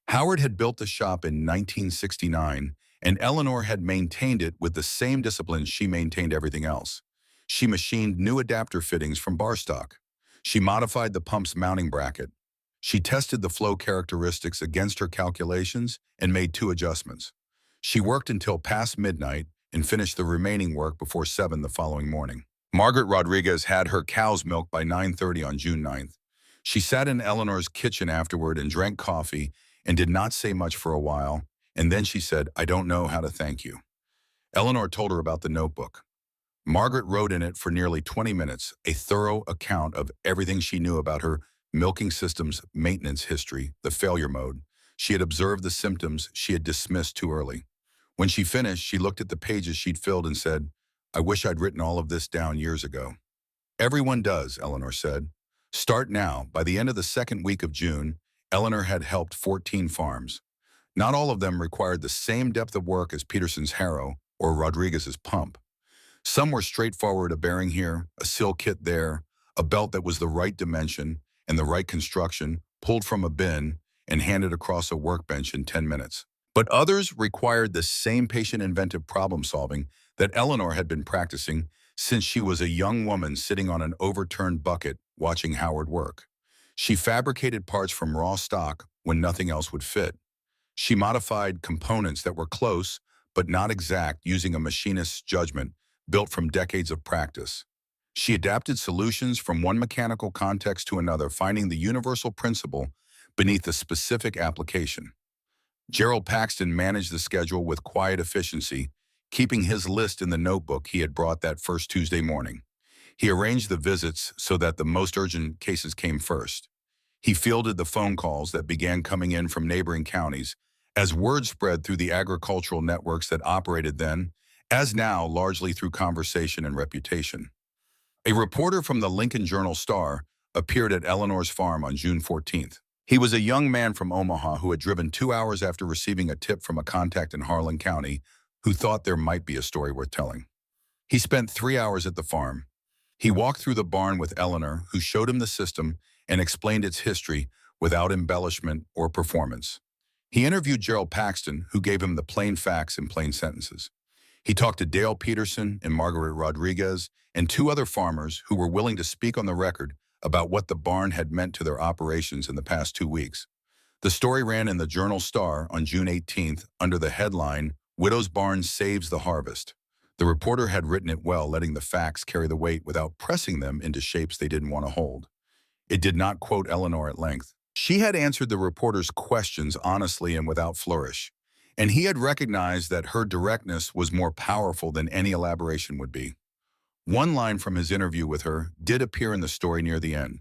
Howard had built the shop in 1969, and Eleanor had maintained it with the same discipline she maintained everything else. She machined new adapter fittings from bar stock. She modified the pump's mounting bracket. She tested the flow characteristics against her calculations and made 2 adjustments. She worked until past midnight and finished the remaining work before 7 the following morning. Margaret Rodriguez had her cows milked by 9:30 on June 9th. She sat in Eleanor's kitchen afterward and drank coffee and did not say much for a while, and then she said, "I don't know how to thank you." Eleanor told her about the notebook. Margaret wrote in it for nearly 20 minutes, a thorough account of everything she knew about her milking system's maintenance history, the failure mode. She had observed the symptoms she had dismissed too early. When she finished, she looked at the pages she'd filled and said, "I wish I'd written all of this down years ago." "Everyone does," Eleanor said. "Start now." By the end of the second week of June, Eleanor had helped 14 farms. Not all of them required the same depth of work as Peterson's harrow or Rodriguez's pump. Some were straightforward: a bearing here, a seal kit there, a belt that was the right dimension and the right construction, pulled from a bin and handed across a workbench in 10 minutes. But others required the same patient inventive problem solving that Eleanor had been practicing since she was a young woman sitting on an overturned bucket watching Howard work. She fabricated parts from raw stock when nothing else would fit. She modified components that were close but not exact using a machinist's judgment built from decades of practice. She adapted solutions from one mechanical context to another, finding the universal principle beneath the specific application. Gerald Paxton managed the schedule with quiet efficiency, keeping his list in the notebook he had brought that first Tuesday morning. He arranged the visits so that the most urgent cases came first. He fielded the phone calls that began coming in from neighboring counties as word spread through the agricultural networks that operated then, as now, largely through conversation and reputation. A reporter from the Lincoln Journal-Star appeared at Eleanor's farm on June 14th. He was a young man from Omaha who had driven 2 hours after receiving a tip from a contact in Harlan County who thought there might be a story worth telling. He spent 3 hours at the farm. He walked through the barn with Eleanor, who showed him the system and explained its history without embellishment or performance. He interviewed Gerald Paxton, who gave him the plain facts in plain sentences. He talked to Dale Peterson and Margaret Rodriguez and 2 other farmers who were willing to speak on the record about what the barn had meant to their operations in the past 2 weeks. The story ran in the Journal-Star on June 18th under the headline, "Widow's Barn Saves the Harvest." The reporter had written it well, letting the facts carry the weight without pressing them into shapes they didn't want to hold. It did not quote Eleanor at length. She had answered the reporter's questions honestly and without flourish, and he had recognized that her directness was more powerful than any elaboration would be. One line from his interview with her did appear in the story near the end.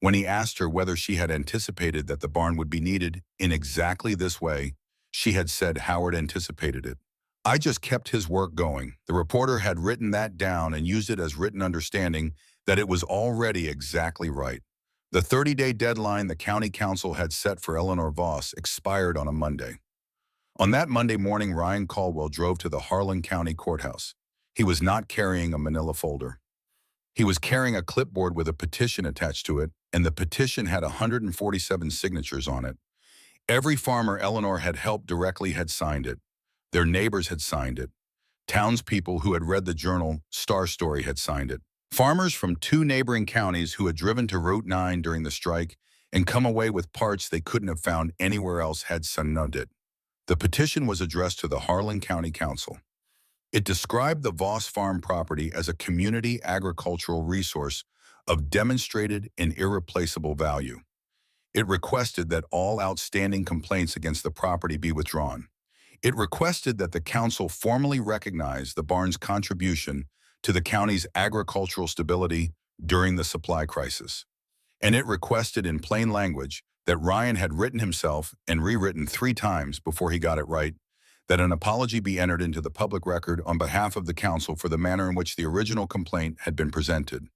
When he asked her whether she had anticipated that the barn would be needed in exactly this way, she had said Howard anticipated it. "I just kept his work going." The reporter had written that down and used it as written understanding that it was already exactly right. The 30-day deadline the county council had set for Eleanor Voss expired on a Monday. On that Monday morning, Ryan Caldwell drove to the Harlan County Courthouse. He was not carrying a manila folder. He was carrying a clipboard with a petition attached to it, and the petition had 147 signatures on it. Every farmer Eleanor had helped directly had signed it. Their neighbors had signed it. Townspeople who had read the Journal-Star story had signed it. Farmers from 2 neighboring counties who had driven to Route 9 during the strike and come away with parts they couldn't have found anywhere else had signed it. The petition was addressed to the Harlan County Council. It described the Voss farm property as a community agricultural resource of demonstrated and irreplaceable value. It requested that all outstanding complaints against the property be withdrawn. It requested that the council formally recognize the barn's contribution to the county's agricultural stability during the supply crisis. And it requested in plain language that Ryan had written himself and rewritten 3 times before he got it right, that an apology be entered into the public record on behalf of the council for the manner in which the original complaint had been presented.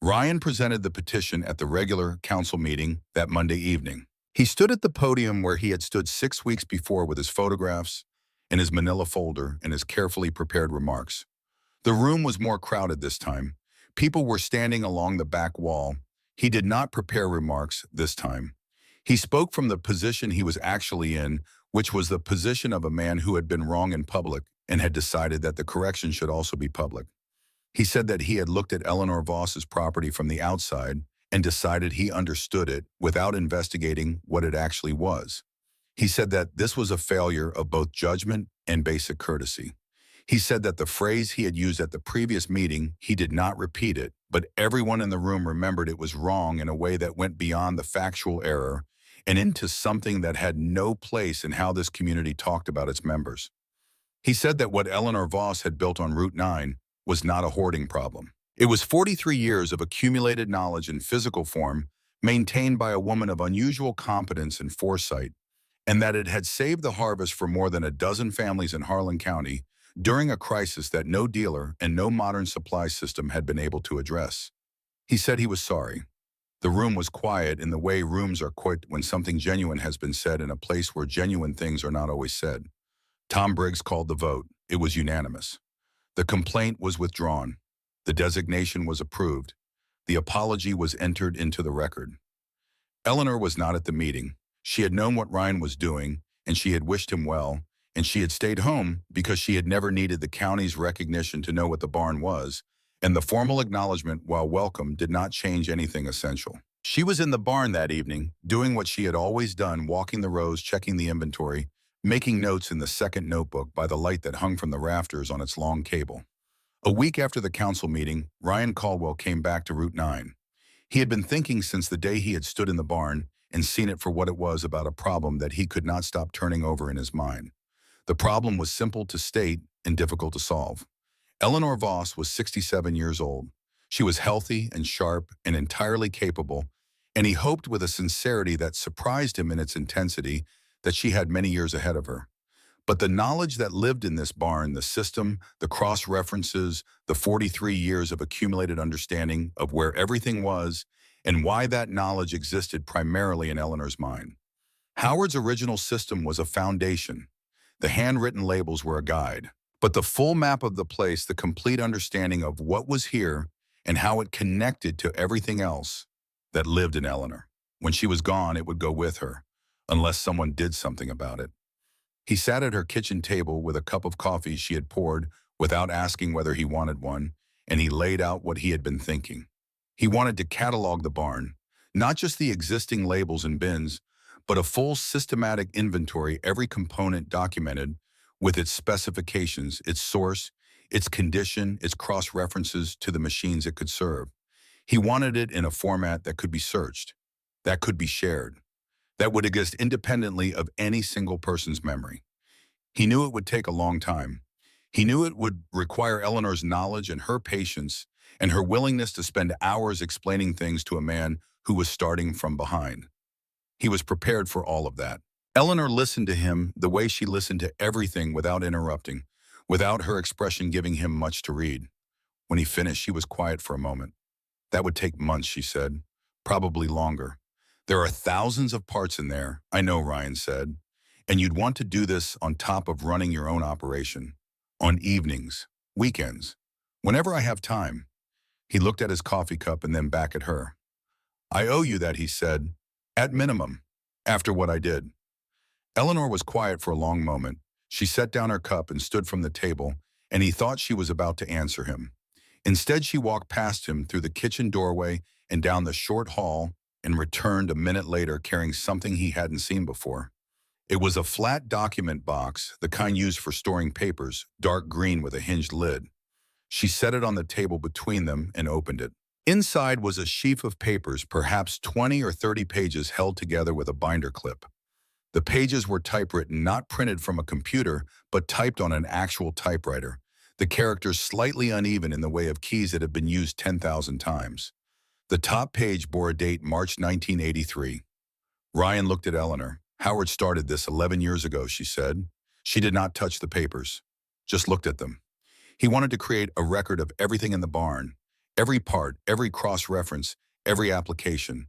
Ryan presented the petition at the regular council meeting that Monday evening. He stood at the podium where he had stood 6 weeks before with his photographs and his manila folder and his carefully prepared remarks. The room was more crowded this time. People were standing along the back wall. He did not prepare remarks this time. He spoke from the position he was actually in, which was the position of a man who had been wrong in public and had decided that the correction should also be public. He said that he had looked at Eleanor Voss's property from the outside and decided he understood it without investigating what it actually was. He said that this was a failure of both judgment and basic courtesy. He said that the phrase he had used at the previous meeting, he did not repeat it, but everyone in the room remembered it was wrong in a way that went beyond the factual error and into something that had no place in how this community talked about its members. He said that what Eleanor Voss had built on Route 9 was not a hoarding problem. It was 43 years of accumulated knowledge in physical form, maintained by a woman of unusual competence and foresight, and that it had saved the harvest for more than a dozen families in Harlan County during a crisis that no dealer and no modern supply system had been able to address. He said he was sorry. The room was quiet in the way rooms are quiet when something genuine has been said in a place where genuine things are not always said. Tom Briggs called the vote. It was unanimous. The complaint was withdrawn. The designation was approved. The apology was entered into the record. Eleanor was not at the meeting. She had known what Ryan was doing, and she had wished him well, and she had stayed home because she had never needed the county's recognition to know what the barn was, and the formal acknowledgement, while welcome, did not change anything essential. She was in the barn that evening, doing what she had always done, walking the rows, checking the inventory, making notes in the second notebook by the light that hung from the rafters on its long cable. A week after the council meeting, Ryan Caldwell came back to Route 9. He had been thinking since the day he had stood in the barn and seen it for what it was about a problem that he could not stop turning over in his mind. The problem was simple to state and difficult to solve. Eleanor Voss was 67 years old. She was healthy and sharp and entirely capable, and he hoped with a sincerity that surprised him in its intensity that she had many years ahead of her. But the knowledge that lived in this barn, the system, the cross-references, the 43 years of accumulated understanding of where everything was and why that knowledge existed primarily in Eleanor's mind. Howard's original system was a foundation. The handwritten labels were a guide. But the full map of the place, the complete understanding of what was here and how it connected to everything else that lived in Eleanor. When she was gone, it would go with her, unless someone did something about it. He sat at her kitchen table with a cup of coffee she had poured without asking whether he wanted one, and he laid out what he had been thinking. He wanted to catalog the barn, not just the existing labels and bins, but a full systematic inventory, every component documented, with its specifications, its source, its condition, its cross-references to the machines it could serve. He wanted it in a format that could be searched, that could be shared, that would exist independently of any single person's memory. He knew it would take a long time. He knew it would require Eleanor's knowledge and her patience and her willingness to spend hours explaining things to a man who was starting from behind. He was prepared for all of that. Eleanor listened to him the way she listened to everything without interrupting, without her expression giving him much to read. When he finished, she was quiet for a moment. That would take months, she said, probably longer. There are thousands of parts in there, I know, Ryan said, and you'd want to do this on top of running your own operation, on evenings, weekends, whenever I have time. He looked at his coffee cup and then back at her. I owe you that, he said, at minimum, after what I did. Eleanor was quiet for a long moment. She set down her cup and stood from the table, and he thought she was about to answer him. Instead, she walked past him through the kitchen doorway and down the short hall and returned a minute later carrying something he hadn't seen before. It was a flat document box, the kind used for storing papers, dark green with a hinged lid. She set it on the table between them and opened it. Inside was a sheaf of papers, perhaps 20 or 30 pages held together with a binder clip. The pages were typewritten, not printed from a computer, but typed on an actual typewriter, the characters slightly uneven in the way of keys that had been used 10,000 times. The top page bore a date March 1983. Ryan looked at Eleanor. Howard started this 11 years ago, she said. She did not touch the papers, just looked at them. He wanted to create a record of everything in the barn, every part, every cross-reference, every application.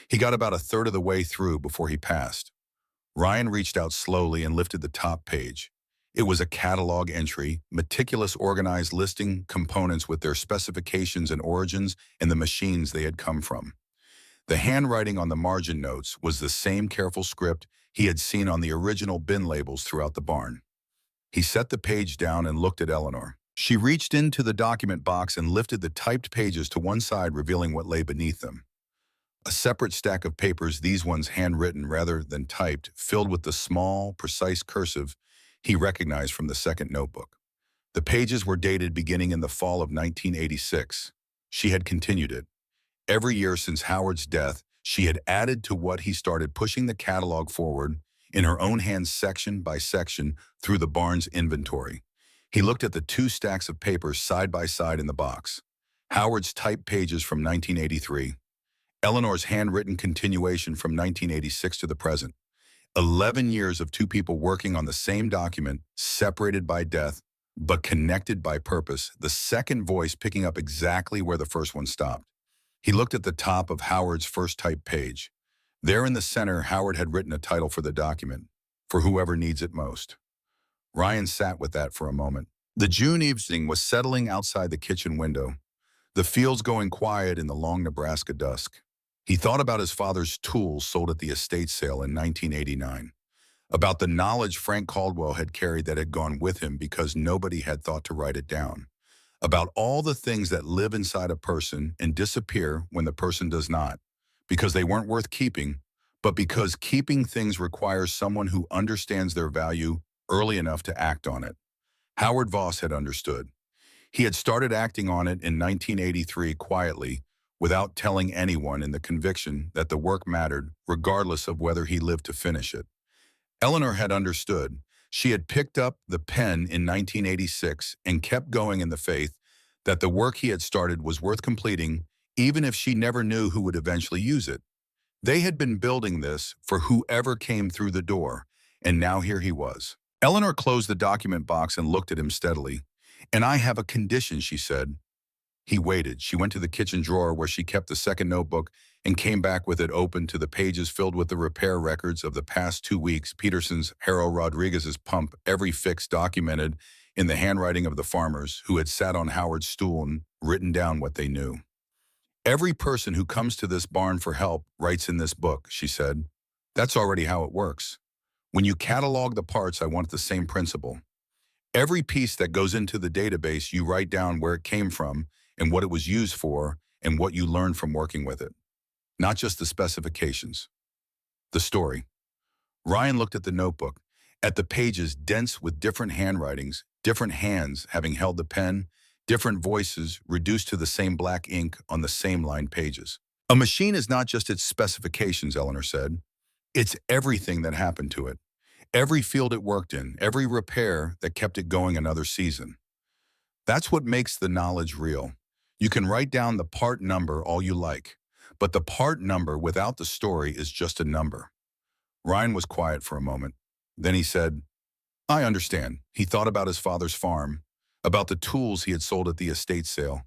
He got about a third of the way through before he passed. Ryan reached out slowly and lifted the top page. It was a catalog entry, meticulous organized listing components with their specifications and origins and the machines they had come from. The handwriting on the margin notes was the same careful script he had seen on the original bin labels throughout the barn. He set the page down and looked at Eleanor. She reached into the document box and lifted the typed pages to one side, revealing what lay beneath them. A separate stack of papers, these ones handwritten rather than typed, filled with the small, precise cursive he recognized from the second notebook. The pages were dated beginning in the fall of 1986. She had continued it. Every year since Howard's death, she had added to what he started, pushing the catalog forward in her own hands section by section through the barn's inventory. He looked at the two stacks of papers side by side in the box. Howard's typed pages from 1983. Eleanor's handwritten continuation from 1986 to the present. 11 years of two people working on the same document, separated by death, but connected by purpose, the second voice picking up exactly where the first one stopped. He looked at the top of Howard's first typed page. There in the center, Howard had written a title for the document, "For Whoever Needs It Most." Ryan sat with that for a moment. The June evening was settling outside the kitchen window, the fields going quiet in the long Nebraska dusk. He thought about his father's tools sold at the estate sale in 1989, about the knowledge Frank Caldwell had carried that had gone with him because nobody had thought to write it down, about all the things that live inside a person and disappear when the person does not, because they weren't worth keeping, but because keeping things requires someone who understands their value early enough to act on it. Howard Voss had understood. He had started acting on it in 1983 quietly, without telling anyone, in the conviction that the work mattered, regardless of whether he lived to finish it. Eleanor had understood. She had picked up the pen in 1986 and kept going in the faith that the work he had started was worth completing, even if she never knew who would eventually use it. They had been building this for whoever came through the door, and now here he was. Eleanor closed the document box and looked at him steadily. "And I have a condition," she said. He waited. She went to the kitchen drawer where she kept the second notebook and came back with it open to the pages filled with the repair records of the past 2 weeks. Peterson's, Harrow Rodriguez's pump, every fix documented in the handwriting of the farmers who had sat on Howard's stool and written down what they knew. "Every person who comes to this barn for help writes in this book," she said. "That's already how it works. When you catalog the parts, I want the same principle. Every piece that goes into the database, you write down where it came from and what it was used for and what you learned from working with it. Not just the specifications. The story." Ryan looked at the notebook, at the pages dense with different handwritings, different hands having held the pen, different voices reduced to the same black ink on the same lined pages. "A machine is not just its specifications," Eleanor said. "It's everything that happened to it. Every field it worked in, every repair that kept it going another season. That's what makes the knowledge real. You can write down the part number all you like, but the part number without the story is just a number." Ryan was quiet for a moment. Then he said, "I understand." He thought about his father's farm, about the tools he had sold at the estate sale,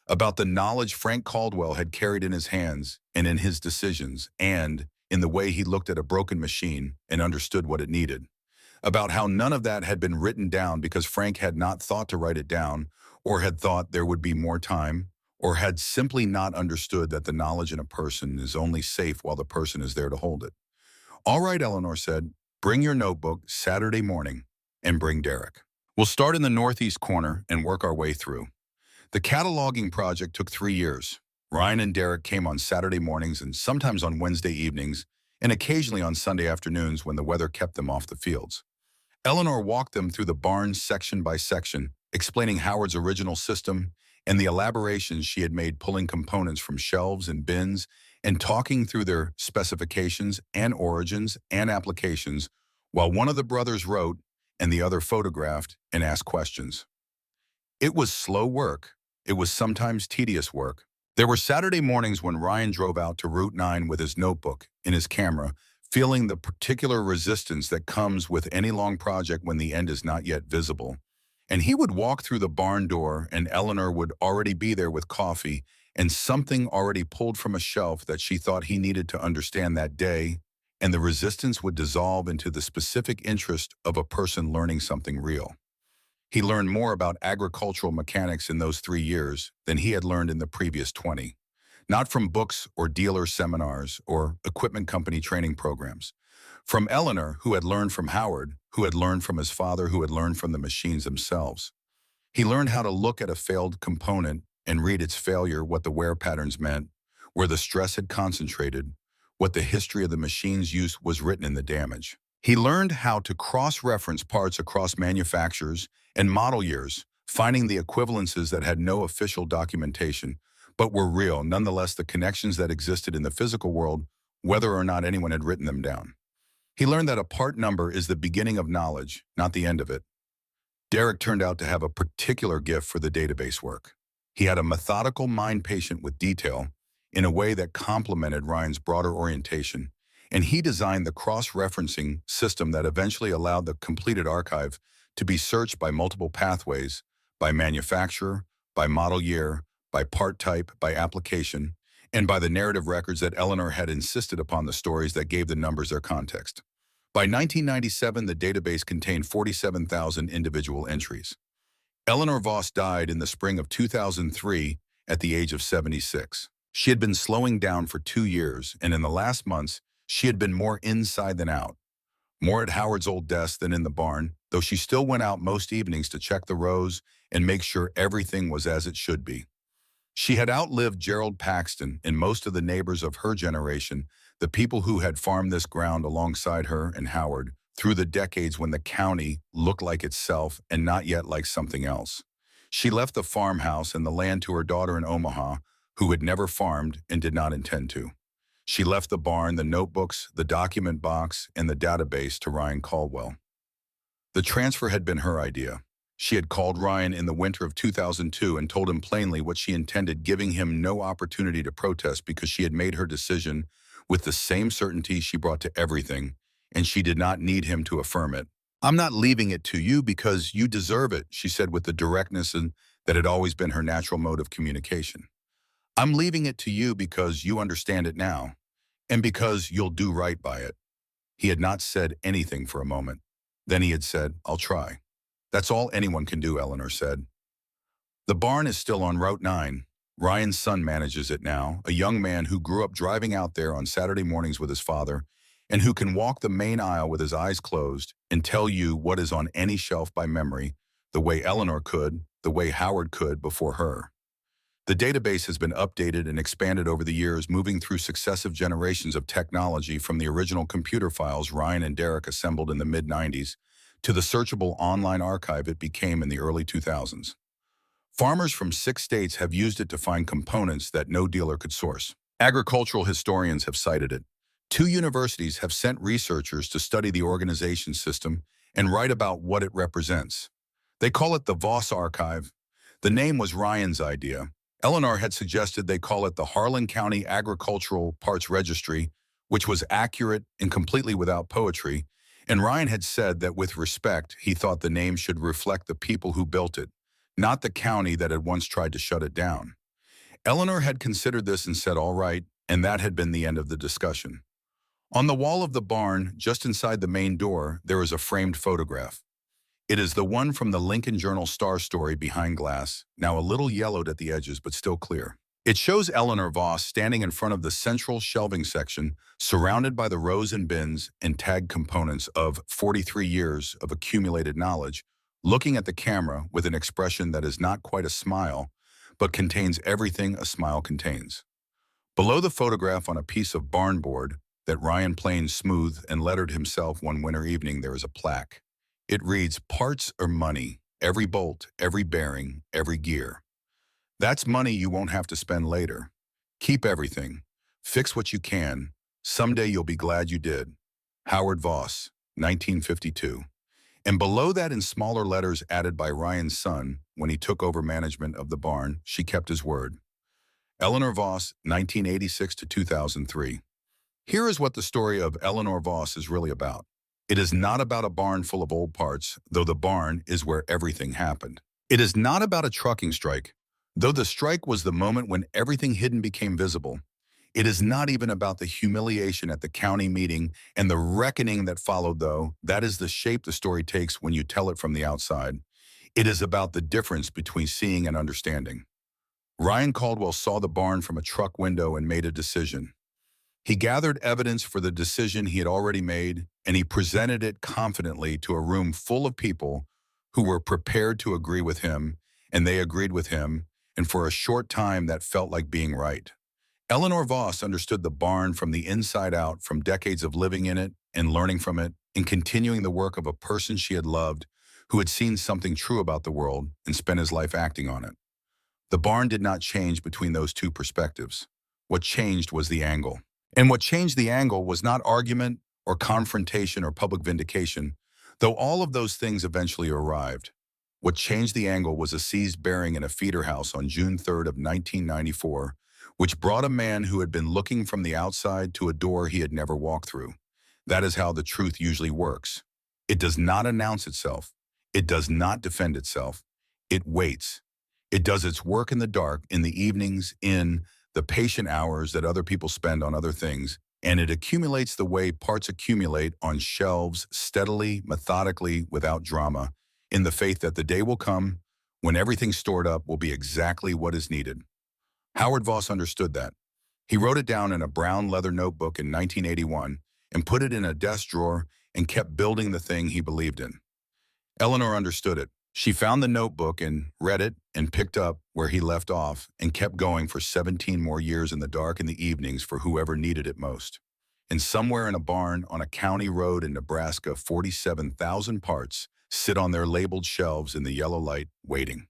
about the knowledge Frank Caldwell had carried in his hands and in his decisions, and in the way he looked at a broken machine and understood what it needed, about how none of that had been written down because Frank had not thought to write it down, or had thought there would be more time, or had simply not understood that the knowledge in a person is only safe while the person is there to hold it. "All right," Eleanor said, "bring your notebook Saturday morning and bring Derek. We'll start in the northeast corner and work our way through." The cataloging project took 3 years. Ryan and Derek came on Saturday mornings and sometimes on Wednesday evenings, and occasionally on Sunday afternoons when the weather kept them off the fields. Eleanor walked them through the barn section by section, explaining Howard's original system and the elaborations she had made, pulling components from shelves and bins and talking through their specifications and origins and applications, while one of the brothers wrote and the other photographed and asked questions. It was slow work. It was sometimes tedious work. There were Saturday mornings when Ryan drove out to Route 9 with his notebook and his camera, feeling the particular resistance that comes with any long project when the end is not yet visible. And he would walk through the barn door and Eleanor would already be there with coffee and something already pulled from a shelf that she thought he needed to understand that day, and the resistance would dissolve into the specific interest of a person learning something real. He learned more about agricultural mechanics in those 3 years than he had learned in the previous 20. Not from books or dealer seminars or equipment company training programs. From Eleanor, who had learned from Howard, who had learned from his father, who had learned from the machines themselves. He learned how to look at a failed component and read its failure, what the wear patterns meant, where the stress had concentrated, what the history of the machine's use was written in the damage. He learned how to cross-reference parts across manufacturers and model years, finding the equivalences that had no official documentation, but were real, nonetheless the connections that existed in the physical world, whether or not anyone had written them down. He learned that a part number is the beginning of knowledge, not the end of it. Derek turned out to have a particular gift for the database work. He had a methodical mind patient with detail in a way that complemented Ryan's broader orientation, and he designed the cross-referencing system that eventually allowed the completed archive to be searched by multiple pathways, by manufacturer, by model year, by part type, by application, and by the narrative records that Eleanor had insisted upon the stories that gave the numbers their context. By 1997, the database contained 47,000 individual entries. Eleanor Voss died in the spring of 2003 at the age of 76. She had been slowing down for 2 years, and in the last months, she had been more inside than out. More at Howard's old desk than in the barn, though she still went out most evenings to check the rows and make sure everything was as it should be. She had outlived Gerald Paxton and most of the neighbors of her generation, the people who had farmed this ground alongside her and Howard through the decades when the county looked like itself and not yet like something else. She left the farmhouse and the land to her daughter in Omaha, who had never farmed and did not intend to. She left the barn, the notebooks, the document box, and the database to Ryan Caldwell. The transfer had been her idea. She had called Ryan in the winter of 2002 and told him plainly what she intended, giving him no opportunity to protest because she had made her decision with the same certainty she brought to everything, and she did not need him to affirm it. "I'm not leaving it to you because you deserve it," she said with the directness that had always been her natural mode of communication. "I'm leaving it to you because you understand it now, and because you'll do right by it." He had not said anything for a moment. Then he had said, "I'll try." "That's all anyone can do," Eleanor said. The barn is still on Route 9. Ryan's son manages it now, a young man who grew up driving out there on Saturday mornings with his father, and who can walk the main aisle with his eyes closed and tell you what is on any shelf by memory, the way Eleanor could, the way Howard could before her. The database has been updated and expanded over the years, moving through successive generations of technology from the original computer files Ryan and Derek assembled in the mid-90s to the searchable online archive it became in the early 2000s. Farmers from 6 states have used it to find components that no dealer could source. Agricultural historians have cited it. 2 universities have sent researchers to study the organization system and write about what it represents. They call it the Voss Archive. The name was Ryan's idea. Eleanor had suggested they call it the Harlan County Agricultural Parts Registry, which was accurate and completely without poetry, and Ryan had said that with respect, he thought the name should reflect the people who built it, not the county that had once tried to shut it down. Eleanor had considered this and said, "All right," and that had been the end of the discussion. On the wall of the barn, just inside the main door, there is a framed photograph. It is the one from the Lincoln Journal Star story behind glass, now a little yellowed at the edges but still clear. It shows Eleanor Voss standing in front of the central shelving section, surrounded by the rows and bins and tagged components of 43 years of accumulated knowledge, looking at the camera with an expression that is not quite a smile, but contains everything a smile contains. Below the photograph on a piece of barn board that Ryan planed smooth and lettered himself one winter evening, there is a plaque. It reads, "Parts are money, every bolt, every bearing, every gear. That's money you won't have to spend later. Keep everything. Fix what you can. Someday you'll be glad you did. Howard Voss, 1952. And below that, in smaller letters added by Ryan's son when he took over management of the barn, she kept his word. Eleanor Voss, 1986 to 2003. Here is what the story of Eleanor Voss is really about. It is not about a barn full of old parts, though the barn is where everything happened. It is not about a trucking strike, though the strike was the moment when everything hidden became visible. It is not even about the humiliation at the county meeting and the reckoning that followed, though that is the shape the story takes when you tell it from the outside. It is about the difference between seeing and understanding. Ryan Caldwell saw the barn from a truck window and made a decision. He gathered evidence for the decision he had already made, and he presented it confidently to a room full of people who were prepared to agree with him, and they agreed with him, and for a short time that felt like being right. Eleanor Voss understood the barn from the inside out, from decades of living in it and learning from it and continuing the work of a person she had loved, who had seen something true about the world and spent his life acting on it. The barn did not change between those two perspectives. What changed was the angle. And what changed the angle was not argument or confrontation or public vindication, though all of those things eventually arrived. What changed the angle was a seized bearing in a feeder house on June 3rd of 1994, which brought a man who had been looking from the outside to a door he had never walked through. That is how the truth usually works. It does not announce itself. It does not defend itself. It waits. It does its work in the dark, in the evenings, in the patient hours that other people spend on other things, and it accumulates the way parts accumulate on shelves, steadily, methodically, without drama, in the faith that the day will come when everything stored up will be exactly what is needed. Howard Voss understood that. He wrote it down in a brown leather notebook in 1981 and put it in a desk drawer and kept building the thing he believed in. Eleanor understood it. She found the notebook and read it and picked up where he left off and kept going for 17 more years in the dark in the evenings for whoever needed it most. And somewhere in a barn on a county road in Nebraska, 47,000 parts sit on their labeled shelves in the yellow light, waiting.